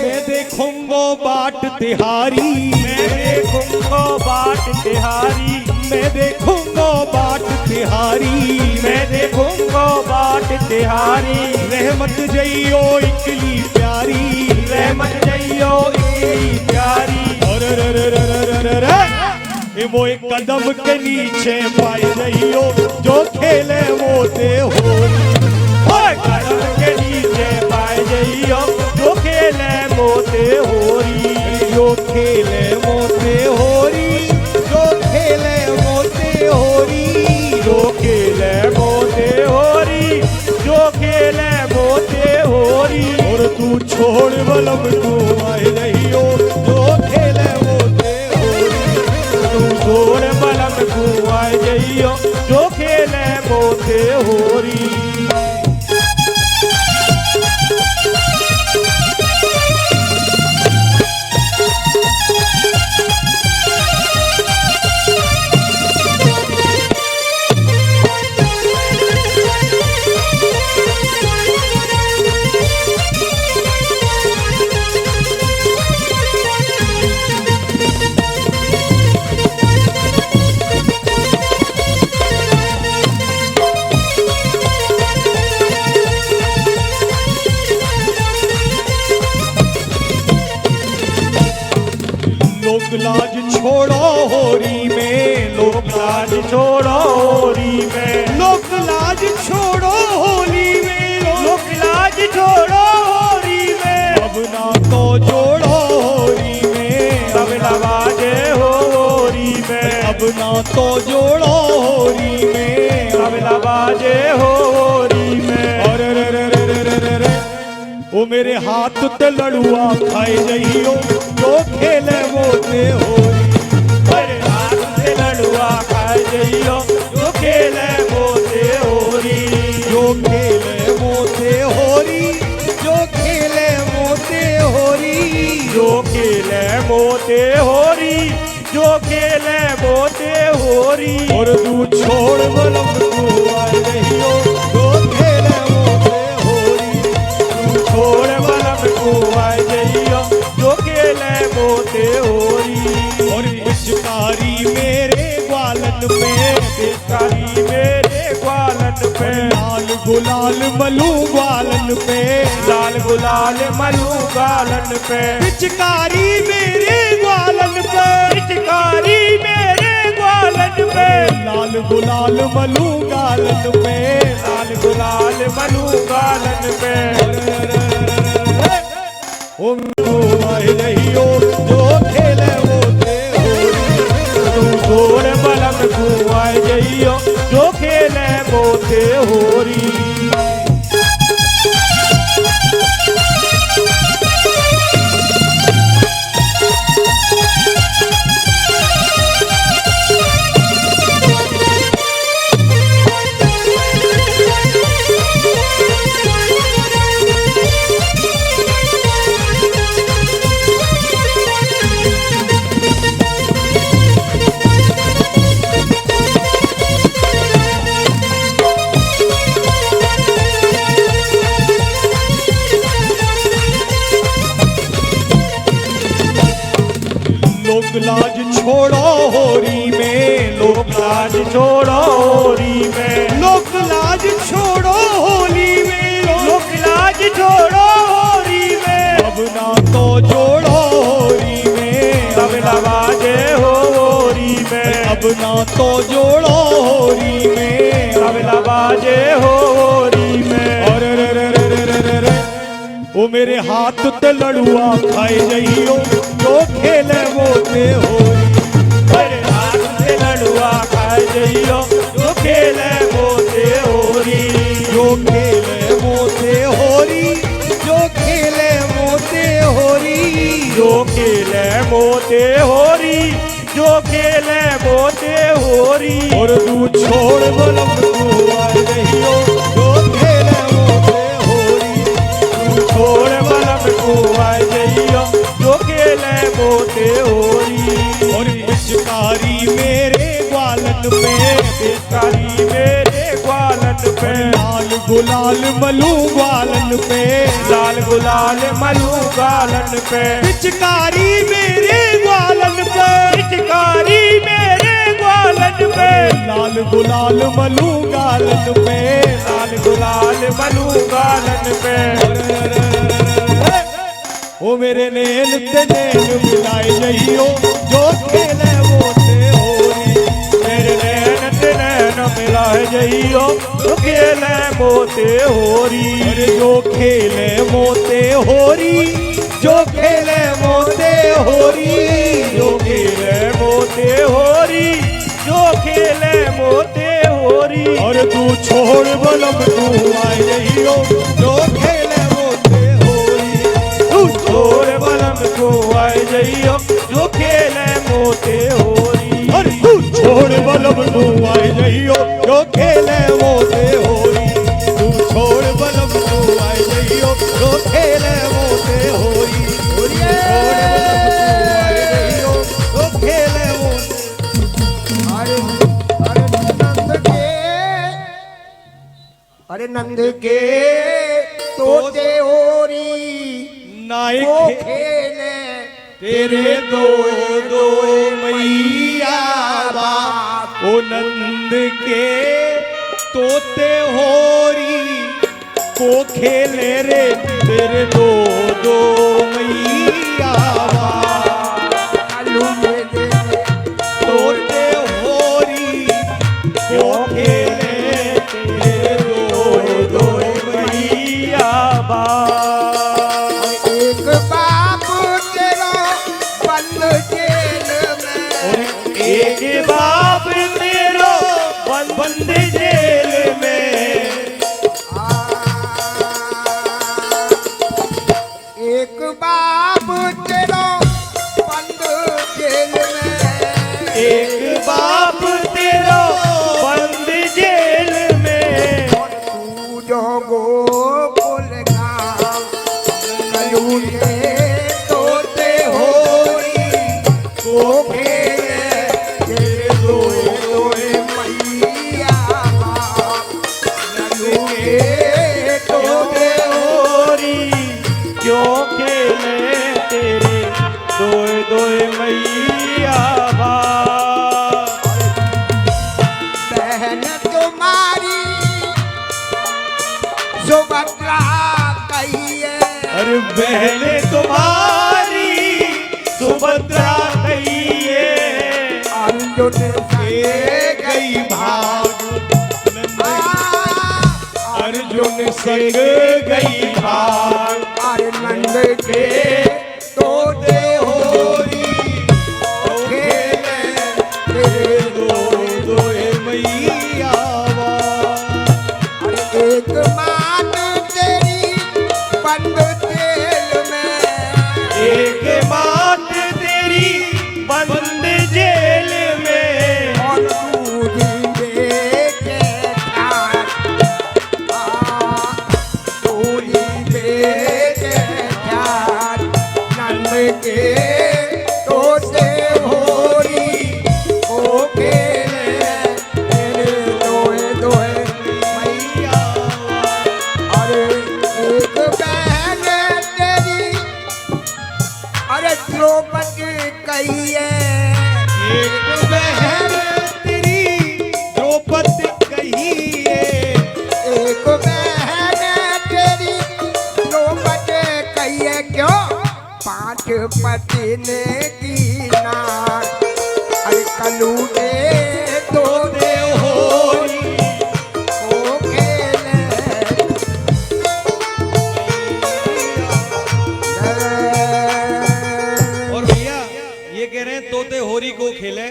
मैं देखूंगो बाट तिहारी, मैं देखूंगो बाट तिहारी, मैं देखूंगो बाट तिहारी, मैं देखूंगो बाट तिहारी। रहमत जइयो इकली प्यारी, रहमत जइयो इकली प्यारी। वो एक कदम के नीचे पाई जइयो जो खेले मोते होरी। कदम के नीचे पाई जइयो जो खेले मोते होरी। जो खेले मोते होरी, जो खेले मोते होरी, जो खेले मोते होरी, जो खेले मोते होरी। और तू छोड़ बलम को आई जइयो जो खेले मोते होरी। तू छोड़ बलम को आई जइयो जो खेले मोते होरी। छोड़ो होरी में, लोक लाज छोड़ो होरी में, लोक लाज छोड़ो होली में, लोक लाज छोड़ो होरी में। अब ना तो जोड़ो होरी में, तबला बाजे हो होरी में। अब ना तो जोड़ो होरी में, तबला बाजे हो होरी में। अरे रे रे रे रे रे रे, ओ मेरे हाथ ते लड़ुआ खाए जइयो, जो खेले वो ते होरी। मेरे हाथ ते लड़ुआ खाए जइयो, जो खेले वो ते होरी। जो खेले वो ते होरी, जो खेले वो ते होरी, जो खेले वो ते होरी, जो खेले वो ते होरी। और तू छोड़ बलम तू आए रहियो, जो खेले वो ते होरी। तू छोड़ बलम तू आए जइयो, जो खेले वो ते होरी। और पिचकारी मेरे ग्वालन पे, पिचकारी मेरे ग्वालन पे, लाल गुलाल मलू ग्वालन पे, लाल गुलाल मलू ग्वालन पे। पिचकारी मेरे ग्वालन पे, पिचकारी मेरे ग्वालन पे, लाल गुलाल मलू गालन पे, लाल गुलाल मलू गालन पे। उम आए रहियो, जो खेले वो ते होरी। तू छोड़ बलम तू आए जइयो, जो खेले वो ते होरी। लोक लाज छोड़ो होरी में, लोक लाज छोड़ो होरी में, लोक लाज छोड़ो होली में, लोक लाज छोड़ो होरी में। अब ना तो जोड़ो होरी में, तबला बाजे हो होरी में। अब ना तो जोड़ो होरी में, तबला बाजे हो होरी में। अरे रे रे रे रे रे रे रे, ओ मेरे हाथ ते लड़ुआ खाए जइयो, जो खेले वो ते होरी। मेरे हाथ ते लड़ुआ खाए जइयो, जो खेले वो ते होरी। जो खेले वो ते होरी, जो खेले वो ते होरी, जो खेले वो ते होरी, जो खेले वो ते होरी। और तू छोड़ बलम तू आए रहियो, जो खेले वो ते होरी। तू छोड़ बलम तू आए जइयो, जो खेले वो ते होरी। और पिचकारी मेरे ग्वालन पे, पिचकारी मेरे ग्वालन पे, लाल गुलाल मलू ग्वालन पे, लाल गुलाल मलू ग्वालन पे। पिचकारी मेरे ग्वालन पे, पिचकारी मेरे ग्वालन पे, लाल गुलाल मलू गालन पे, लाल गुलाल मलू गालन पे। ओ मेरे नैन ते नैन मिलाए जइयो, जो खेले वो ते होरी। मेरे नैन ते नैन मिलाए जइयो, जो खेले वो ते होरी। अरे जो खेले वो ते होरी, जो खेले वो ते होरी, जो खेले वो ते होरी, जो खेले वो ते होरी। और तू छोड़ बलम तू आए जइयो, जो खेले वो ते होरी। तू छोड़ बलम तू आए जइयो, जो खेले वो ते होरी। अरे तू छोड़ बलम तू आए जइयो, जो खेले वो ते होरी। तू छोड़ बलम तू आए जइयो, जो खेले वो ते होरी। छोड़ बलम तू आए जइयो, जो खेले वो अरे नंद के तोते होरी नायक खेले तेरे दो दो मैया बाप। ओ नंद के तोते होरी को खेले रे तेरे दो दो मैया बाप। आलू में दे एक बाप तेरो बंद जेल में। एक बाप तेरो बंद जेल में। एक बाप तेरो बंद जेल में। तू जो गोकुल का कलू के तोते होरी को खेले तेरे दोए दोए मैया बाप कलू के तोते होरी क्यों खेले तेरे दोए दोए मैया बाप। बहन तुम्हारी सुभद्रा कहिए। अरे बहने तुम्हारी सुभद्रा कहिए। अर्जुन से गई भाग अर्जुन संग गई भाग। अरे नंद के तोते होरी खेले तेरे दोए दोए मैया बाप। अरे एक मान तेरी बंद जेल में। एक बात तेरी बंद जेल में। और तू के ठाट तू के ठाट नंद के तोते होरी ओ खेले तेरे दोए दोए मैया। अरे एक बहन तेरी अरे द्रौपदी कहिए। एक बहन तेरी द्रौपदी कहिए। एक बहन तेरी द्रौपदी कहिए। क्यों पांच पति ने की नाक। अरे कलू के दो दे होरी ओ खेले और भैया ये कह रहे हैं तोते होरी को खेले,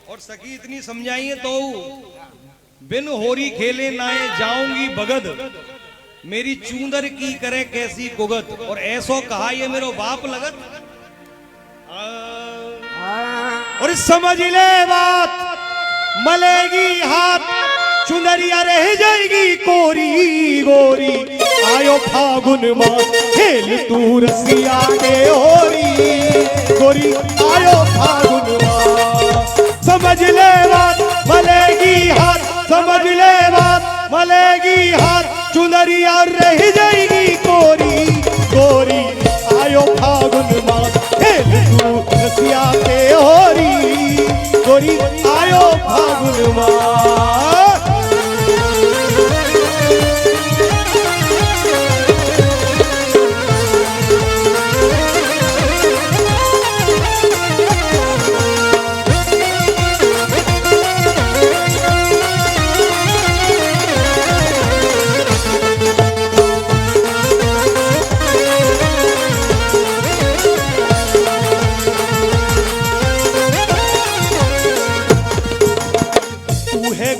और सखी इतनी समझाइए तो बिन होरी खेले नाए जाऊंगी भगत, मेरी चूंदर की करे कैसी कुगत। और ऐसो कहा ये मेरो बाप लगत। और समझ ले बात मलेगी हाथ चुनरिया रह जाएगी कोरी गोरी। आयो फागुन मास खेल तू रसिया के होरी गोरी। आयो फागुन मास समझ ले बात मलेगी हाथ। समझ ले बात मलेगी हाथ चुनरिया रह जाएगी कोरी गोरी। आयो फागुन मास खेल तू रसिया के होरी गोरी। आयो फागुन मास।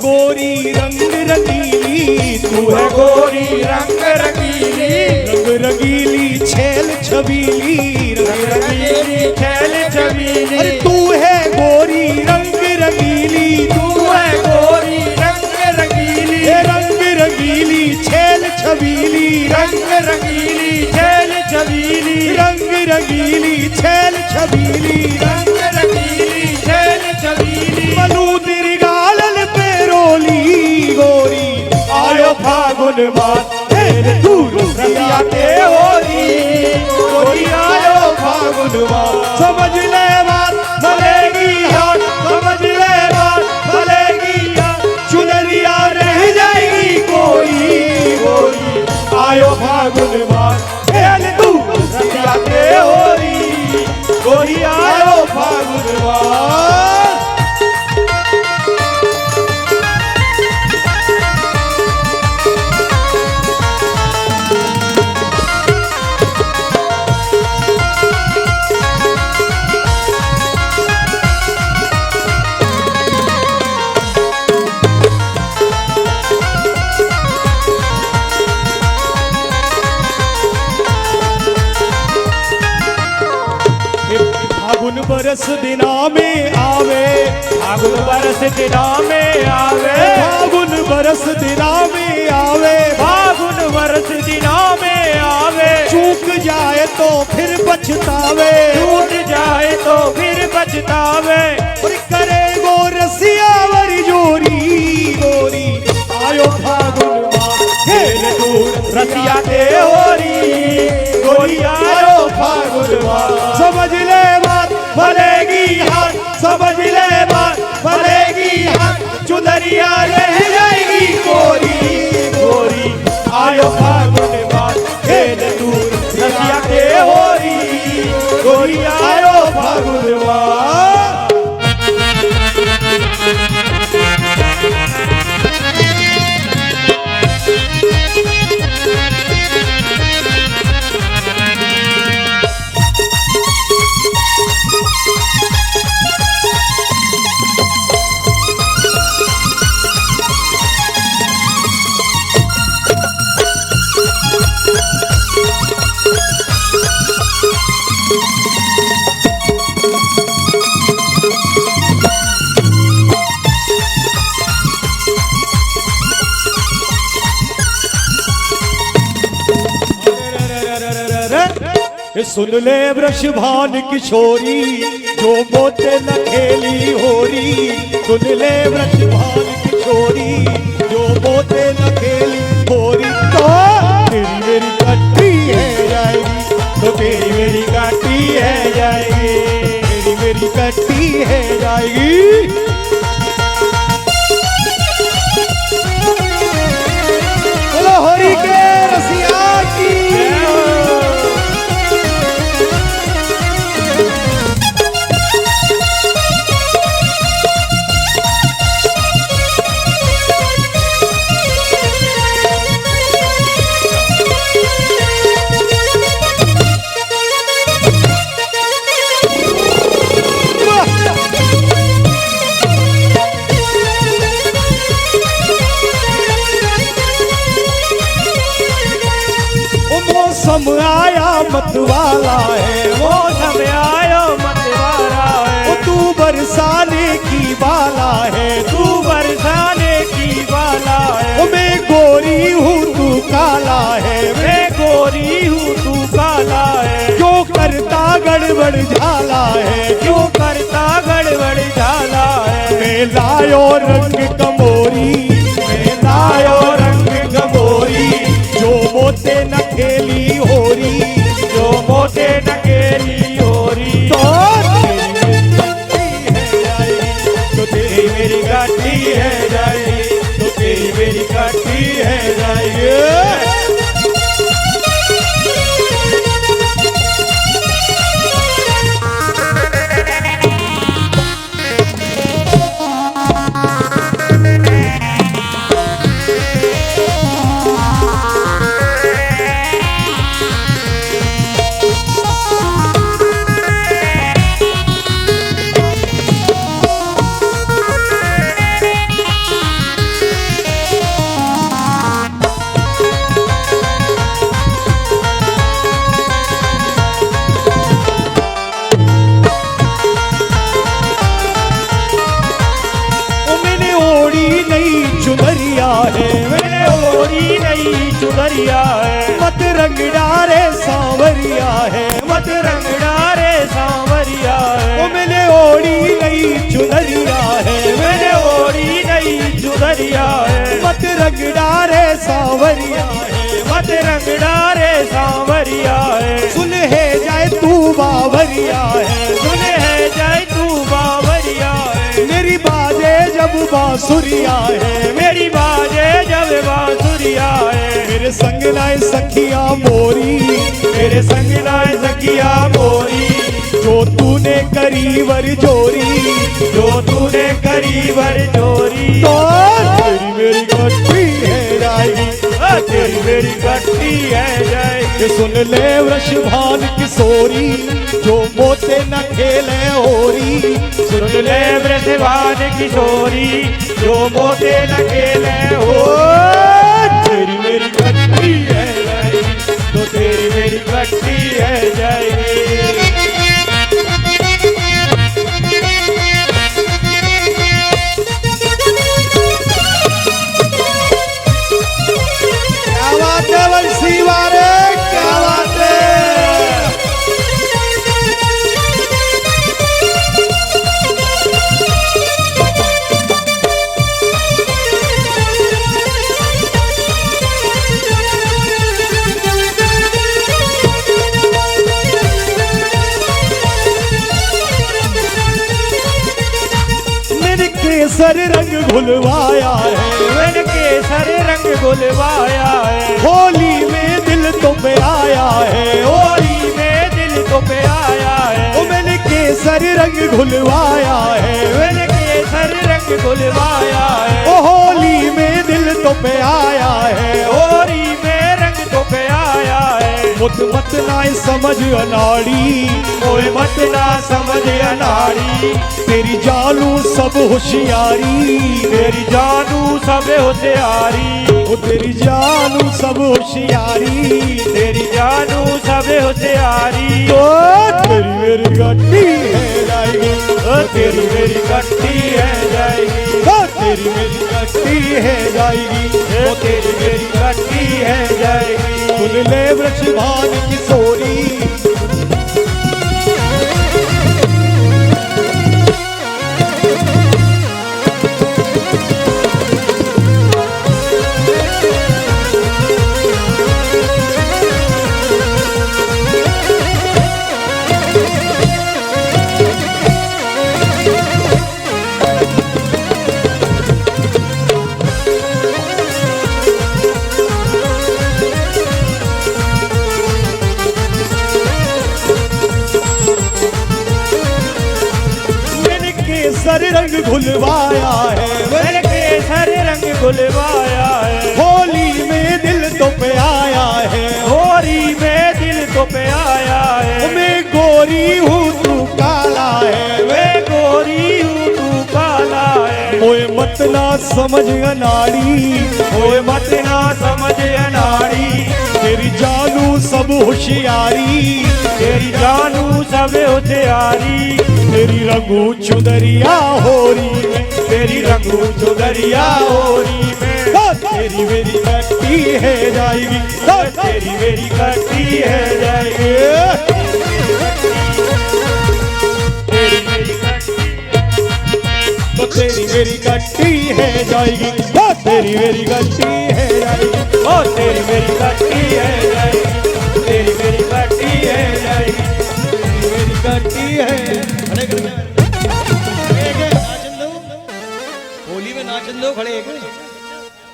गोरी रंग रंगीली तू है गोरी रंग रंगीली। रंग रंगीली छेल छबीली रंग रंगीली छेल छबीली। अरे तू है गोरी रंग रंगीली। तू है गोरी रंग रंगीली। रंग रंगीली छेल छबीली रंग रंगीली छेल छबीली। रंग रंगीली छेल छबीली रंग रंगीली छेल छबीली। मनु दिरगालन पे रोली गोरी। आयो फागुन मास खेल तू रसिया के होरी गोरी। आयो फागुन मास समझ ले बात मलेगी हाथ। समझ ले बात मलेगी हाथ चुनरिया रह जाएगी कोई गोरी। आयो फागुन मास खेल तू रसिया के होरी गोरी। आयो फागुन मास। बरस दिना में आवे, फागुन बरस दिना में आवे, फागुन बरस दिना में आवे, फागुन बरस दिना में आवे, चूक जाए तो फिर पछतावे, टूट जाए तो फिर पछतावे, और करे गो रसिया वरी जोरी गोरी, आयो फागुन मास खेल दूर रसिया दे होरी, गोरी आयो फागुन मास। समझ ले बात भलेगी हाथ, समझ ले बात भलेगी हाथ, चुनरिया रह जाएगी गोरी, गोरी आयो फागुन मास खेल दूर रसिया के होरी, गोरी आयो फागुन मास। सुन ले वृषभान किशोरी, जो मोते न खेली होरी, सुन ले वृषभान किशोरी, जो मोते न खेली होरी, तो तेरी मेरी कट्टी है जाएगी, तो तेरी मेरी कट्टी है जाएगी, तेरी मेरी कट्टी है जाएगी। बोलो होरी के रसिया की। मौसम आया मतवाला है, मौसम आयो मतवाला है, तू बरसाने की बाला है, तू बरसाने की बाला है, ओ मैं गोरी हूँ तू काला है, मैं गोरी हूँ तू काला है, क्यों करता गड़बड़ झाला है, क्यों करता गड़बड़ झाला है, मैं लायो रंग कमोरी, मैं लायो रंग कमोरी, जो मोते न खेली होरी, जो मोटे नकेली होरी, तो तेरी मेरी गाठी है जाएगी, तो तेरी मेरी गाठी है जाएगी। चुनरिया है, मैंने ओढ़ी नई चुनरिया है, मत रंग डारे सांवरिया है, मत रंग डारे सांवरिया है, ओ मैंने ओढ़ी नई चुनरिया है, मैंने ओढ़ी नई चुनरिया है, मत रंग डारे सांवरिया है, मत रंग डारे सांवरिया है, सुन है जाए तू बावरिया है, सुन है जाए तू बावरिया है, मेरी बाजे जब बांसुरिया है, मेरी बाजे जब बांसुरिया है, मेरे संग लाए सखिया मोरी, मेरे संग लाए सखिया मोरी, जो तूने करी वर जोरी, जो तूने करी वर जोरी, तो तेरी मेरी गट्टी है जाएगी, तेरी मेरी गट्टी है जाएगी। सुन ले वृषभान किशोरी, जो मोते न खेले होरी, सुन ले वृषभान किशोरी, जो मोटे न खेले हो, तेरी मेरी गट्टी है जाएगी, तो तेरी मेरी गट्टी है जाएगी। केसर रंग घुलवाया है, मैंने केसर रंग घुलवाया है, होली में दिल तो पे आया है, होली में दिल तो पे आया है, ओ मैंने केसर रंग घुलवाया है, मैंने केसर रंग घुलवाया है, ओ होली में दिल तो पे आया है, होली में रंग तो पे आया है। मुत मत ना समझ अनाड़ी, कोई मत ना समझ अनाड़ी, तेरी जानू सब होशियारी, तेरी जानू सब होशियारी, ओ तेरी जानू सब होशियारी, तेरी जानू सब होशियारी, तो तेरी मेरी गड्डी है जाएगी, ओ तेरी मेरी गट्टी है जाएगी, ओ तेरी मेरी गड्डी है जाएगी, ओ तेरी मेरी गट्टी है जाएगी। सुन ले वृक्ष भान किशोरी, केसर रंग घुलवाया है, मैंने केसर रंग घुलवाया है, होली में दिल तो पे आया है, होली में दिल तो पे आया है, मैं गोरी हूँ तू काला है, मैं गोरी हूँ तू काला है, ओए मत ना समझ अनाड़ी, कोई मत ना समझ अनाड़ी, तेरी जानू सब होशियारी, तेरी जानू सब होशियारी, तेरी रंगू चुदरिया होरी में, तेरी रंगू चुदरिया होरी में, ओ तेरी मेरी गट्टी है जाएगी, ओ तेरी मेरी गट्टी है जाएगी, तेरी मेरी गट्टी, तो तेरी मेरी गट्टी है जाएगी, ओ तेरी मेरी गट्टी है जाएगी, ओ तेरी मेरी गट्टी है जाएगी, तेरी मेरी गट्टी है जाएगी, मेरी गट्टी है। खड़े कर नाचन दो, होली में नाचन दो, खड़े एक।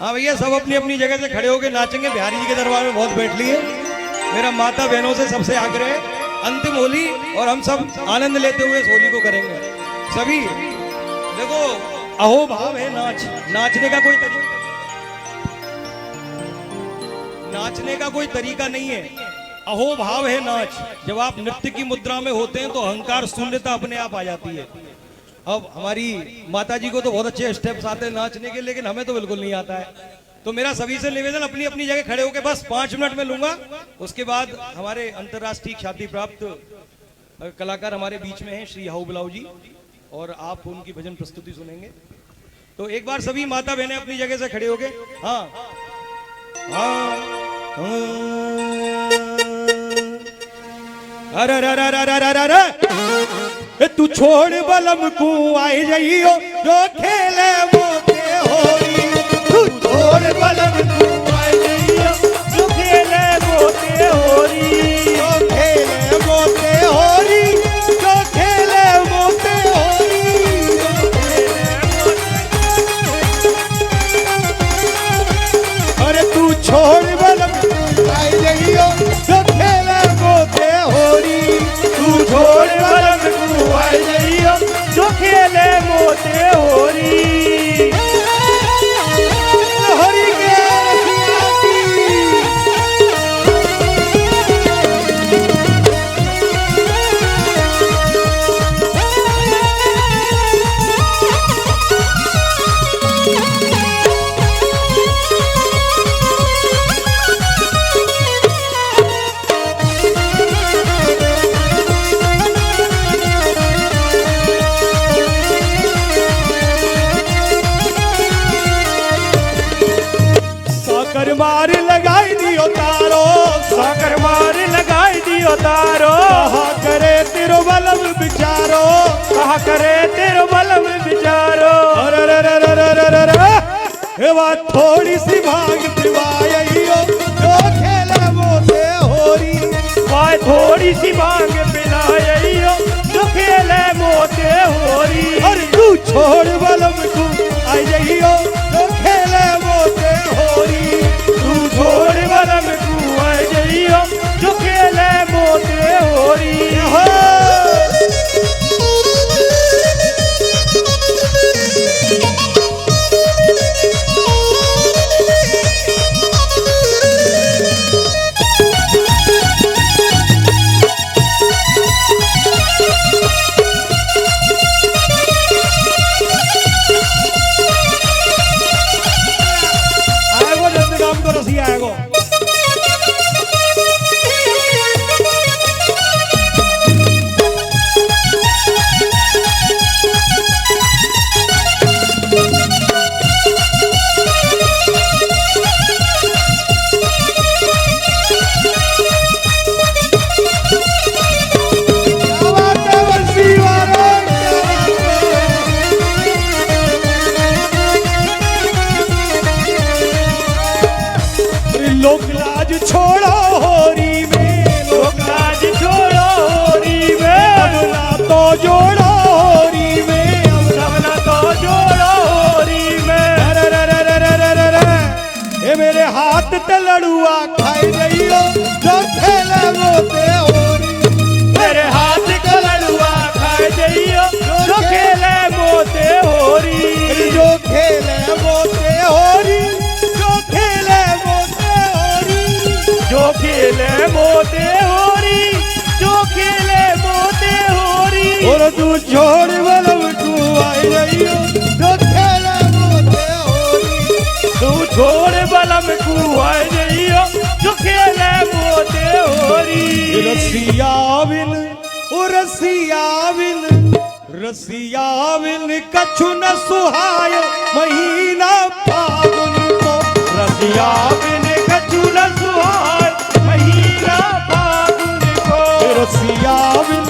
हाँ भैया, सब अपनी अपनी जगह से खड़े होके नाचेंगे। बिहारी जी के दरबार में बहुत बैठ लिए। मेरा माता बहनों से सबसे आग्रह है, अंतिम होली और हम सब आनंद लेते हुए इस होली को करेंगे। सभी देखो, अहो भाव है नाच, नाचने का कोई तरीका नहीं है। अहो भाव है नाच। जब आप नृत्य की मुद्रा में होते हैं तो अहंकार शून्यता अपने आप आ जाती है। अब हमारी माता जी को तो बहुत अच्छे स्टेप्स आते हैं नाचने के, लेकिन हमें तो बिल्कुल नहीं आता है। तो मेरा सभी से निवेदन, अपनी अपनी जगह खड़े होकर बस 5 मिनट में लूंगा। उसके बाद हमारे अंतर्राष्ट्रीय ख्याति प्राप्त कलाकार हमारे बीच में हैं, श्री हाउ बुलाऊ जी, और आप उनकी भजन प्रस्तुति सुनेंगे। तो एक बार सभी माता बहनें अपनी जगह से खड़े होके, हाँ हाँ, अरे तू छोड़ बलम को आई जाइयो जो खेले मोते होरी, तू छोड़ बलम को आई जाइयो जो खेले मोते होरी, जो खेले मोते होरी, जो खेले मोते होरी, अरे तू छोड़ बलम को आई जाइयो जो खेले मोते होरी, तू छोड़ बलम को आई जाइयो जो खेले मोते होरी। हरि के रसिया की। साकर मार लगाई दियो तारो, साकर मार लगाई दियो तारो, कहा करे तेरो बलम बिचारो, कहा करे तेरो बलम बिचारो। अरे रे रे रे रे रे रे रे, हे बात थोड़ी सी भांग पिवाइयो जो खेले मोते होरी, वाय थोड़ी सी भांग पिलाइयो जो खेले मोते होरी। अरे तू छोड़ बलम छोड़ बलम तू आई रहियो जो खेले मोते होरी तू छोड़ बलम कुआई रहियो जो खेले मोते होरी रसिया बिन ओ रसिया बिन कछु न सुहाय महीना फागुन को रसिया बिन कछु न सुहाय महीना फागुन को रसिया बिन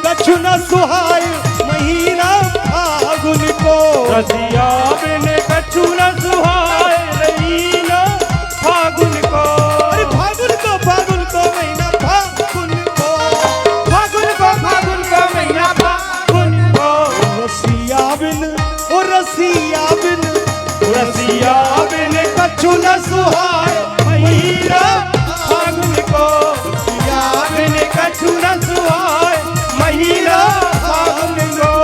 कछु न सुहाय महीना फागुन को रसिया बिन कछु न सुहाय महीना फागुन को अरे फागुन को महीना फागुन को महीना फागुन को रसिया बिन ओ रसिया बिन रसिया बिन कछु न सुहाय महीना फागुन को रसिया बिन कछु न सुहाय महीना फागुन को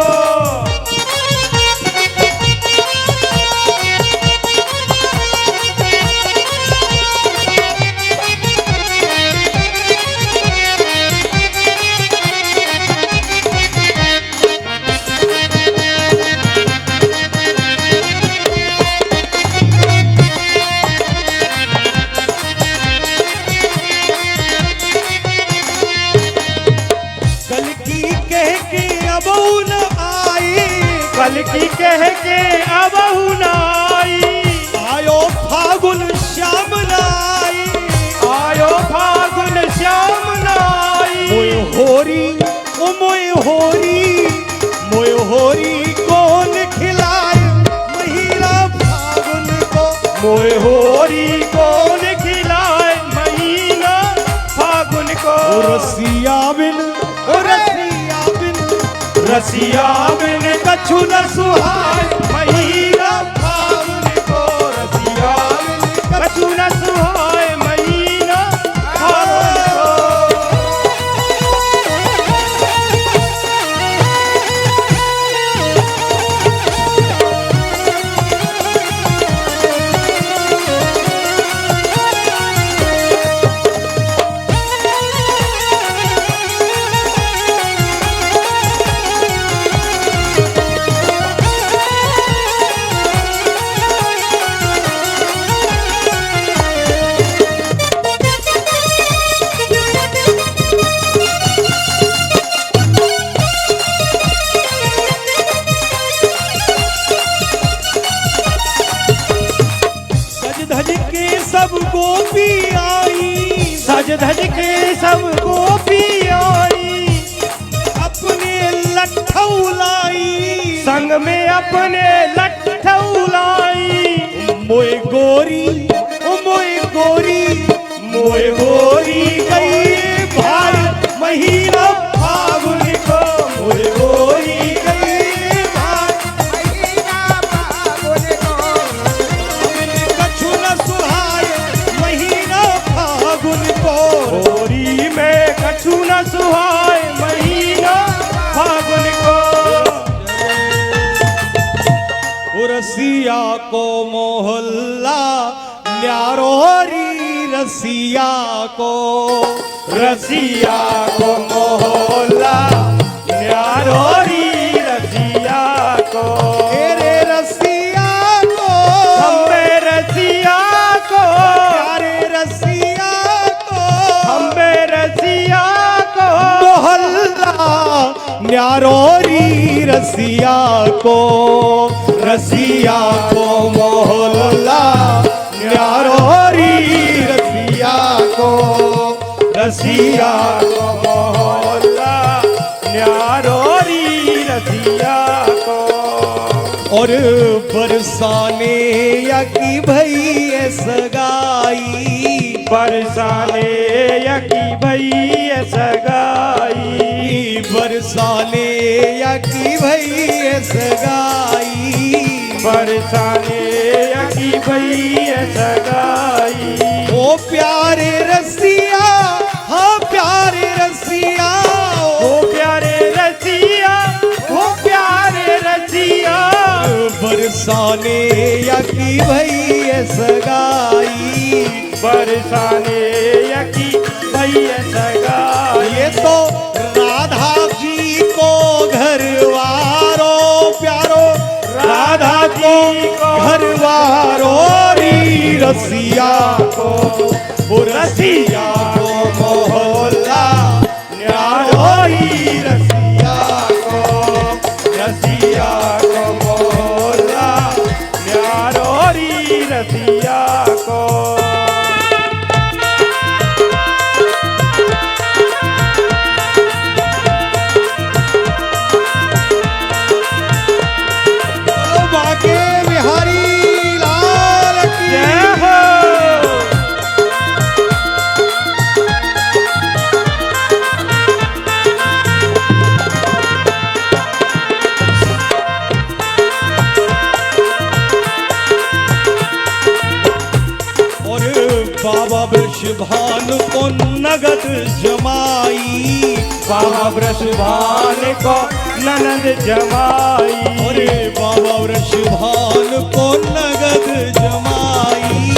कल की कह के अब न आई कल की कह के अब आई आयो फागुन श्याम लाई आयो फागुन श्याम नाई मोय होरी ओ मोय होरी कौन खिलाए महीना फागुन को मोय होरी कौन खिलाए महीना फागुन को ओ रसिया बिन रसिया बिन कछु न सुहाय महीना फागुन को रसिया बिन कछु न सुहाय महीना फागुन को सज धज के सब गोपी आई सज धज के सब गोपी आई अपने लट्ठऊ लाई संग में अपने लट्ठऊ लाई मोय गोरी मोय गोरी गई भाई महीना फागुन को मोय गोरी गई भाई कछु न सुहाय महीना फागुन को गोरी में कछु न सुहाय महीना फागुन को रसिया को मोहल्ला न्यारोरी रसिया को मोहल्ला न्यारोरी रसिया को तेरे रसिया को हम्बे रसिया को प्यारे रसिया को हम्बे रसिया को मोहल्ला न्यारोरी रसिया को मोहल्ला न्यारोरी रसिया को मोहल्ला न्यारोरी रसिया को और बरसाने या की भई सगाई बरसाने यकी भई सगाई बरसाने या की भई सगाई बरसाने यकी भई सगाई ओ प्यारे रसिया हाँ प्यारे रसिया ओ प्यारे रसिया ओ प्यारे रसिया बरसाने या की भई सगाई बरसाने यकी भई सगाई ये तो राधा जी को घर को घरवारो री रसिया को ओ रसिया को मोहल्ला न्यारो री रसिया को मोहल्ला न्यारो री रसिया को बाके बिहारी लाल की जय हो। और बाबा वृषभान को नगद जमाई बाबा वृषभान को ननद जमाई और बाबा वृषभान को नगद जमाई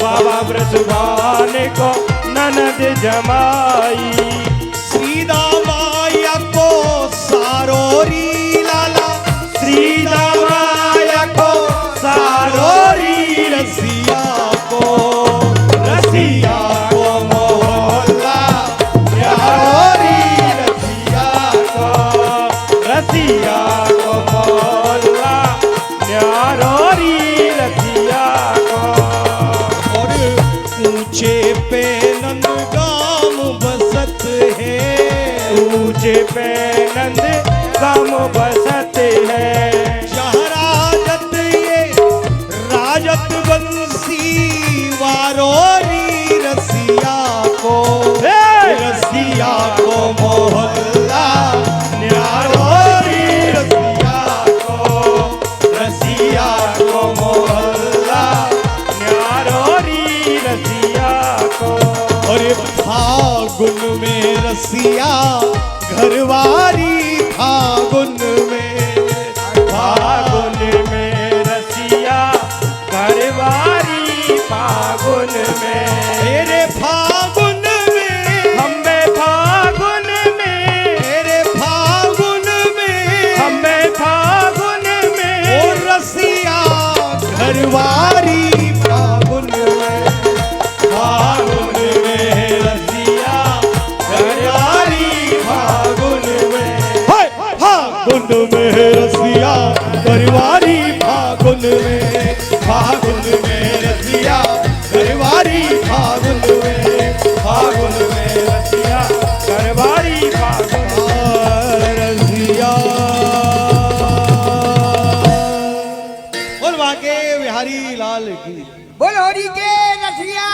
बाबा वृषभान को ननद जमाई सीधा माया को सारोरी लाला सीधा माया को सारोरी रसिया को रसिया को मोहल्ला यारोरी रसिया को रसिया को मोहल्ला न्यारो री रसिया को और ऊंचे पे नंदगाम बसत है ऊंचे पे नंद गाम बसत है जहाँ राजत ये राजत बंसी वारोरी रसिया को रसिया को मोहल्ला न्यारोरी रसिया को मोहल्ला न्यारो री रसिया को और फागुन में रसिया घरवारी फागुन में फागुन में रसिया घरवारी फागुन में मेरे फागुन में हमें फागुन में मेरे फागुन में हमें फागुन में ओ रसिया घरवारी फागुन में फागुन में रसिया घरवारी फागुन में फागुन में रसिया घरवारी फागुन में फागुन में रसिया घरवारी फागुन में फागुन में रसिया घरवारी फागुन रसिया और वहाँ के बिहारी लाल की बोलो हरी के रसिया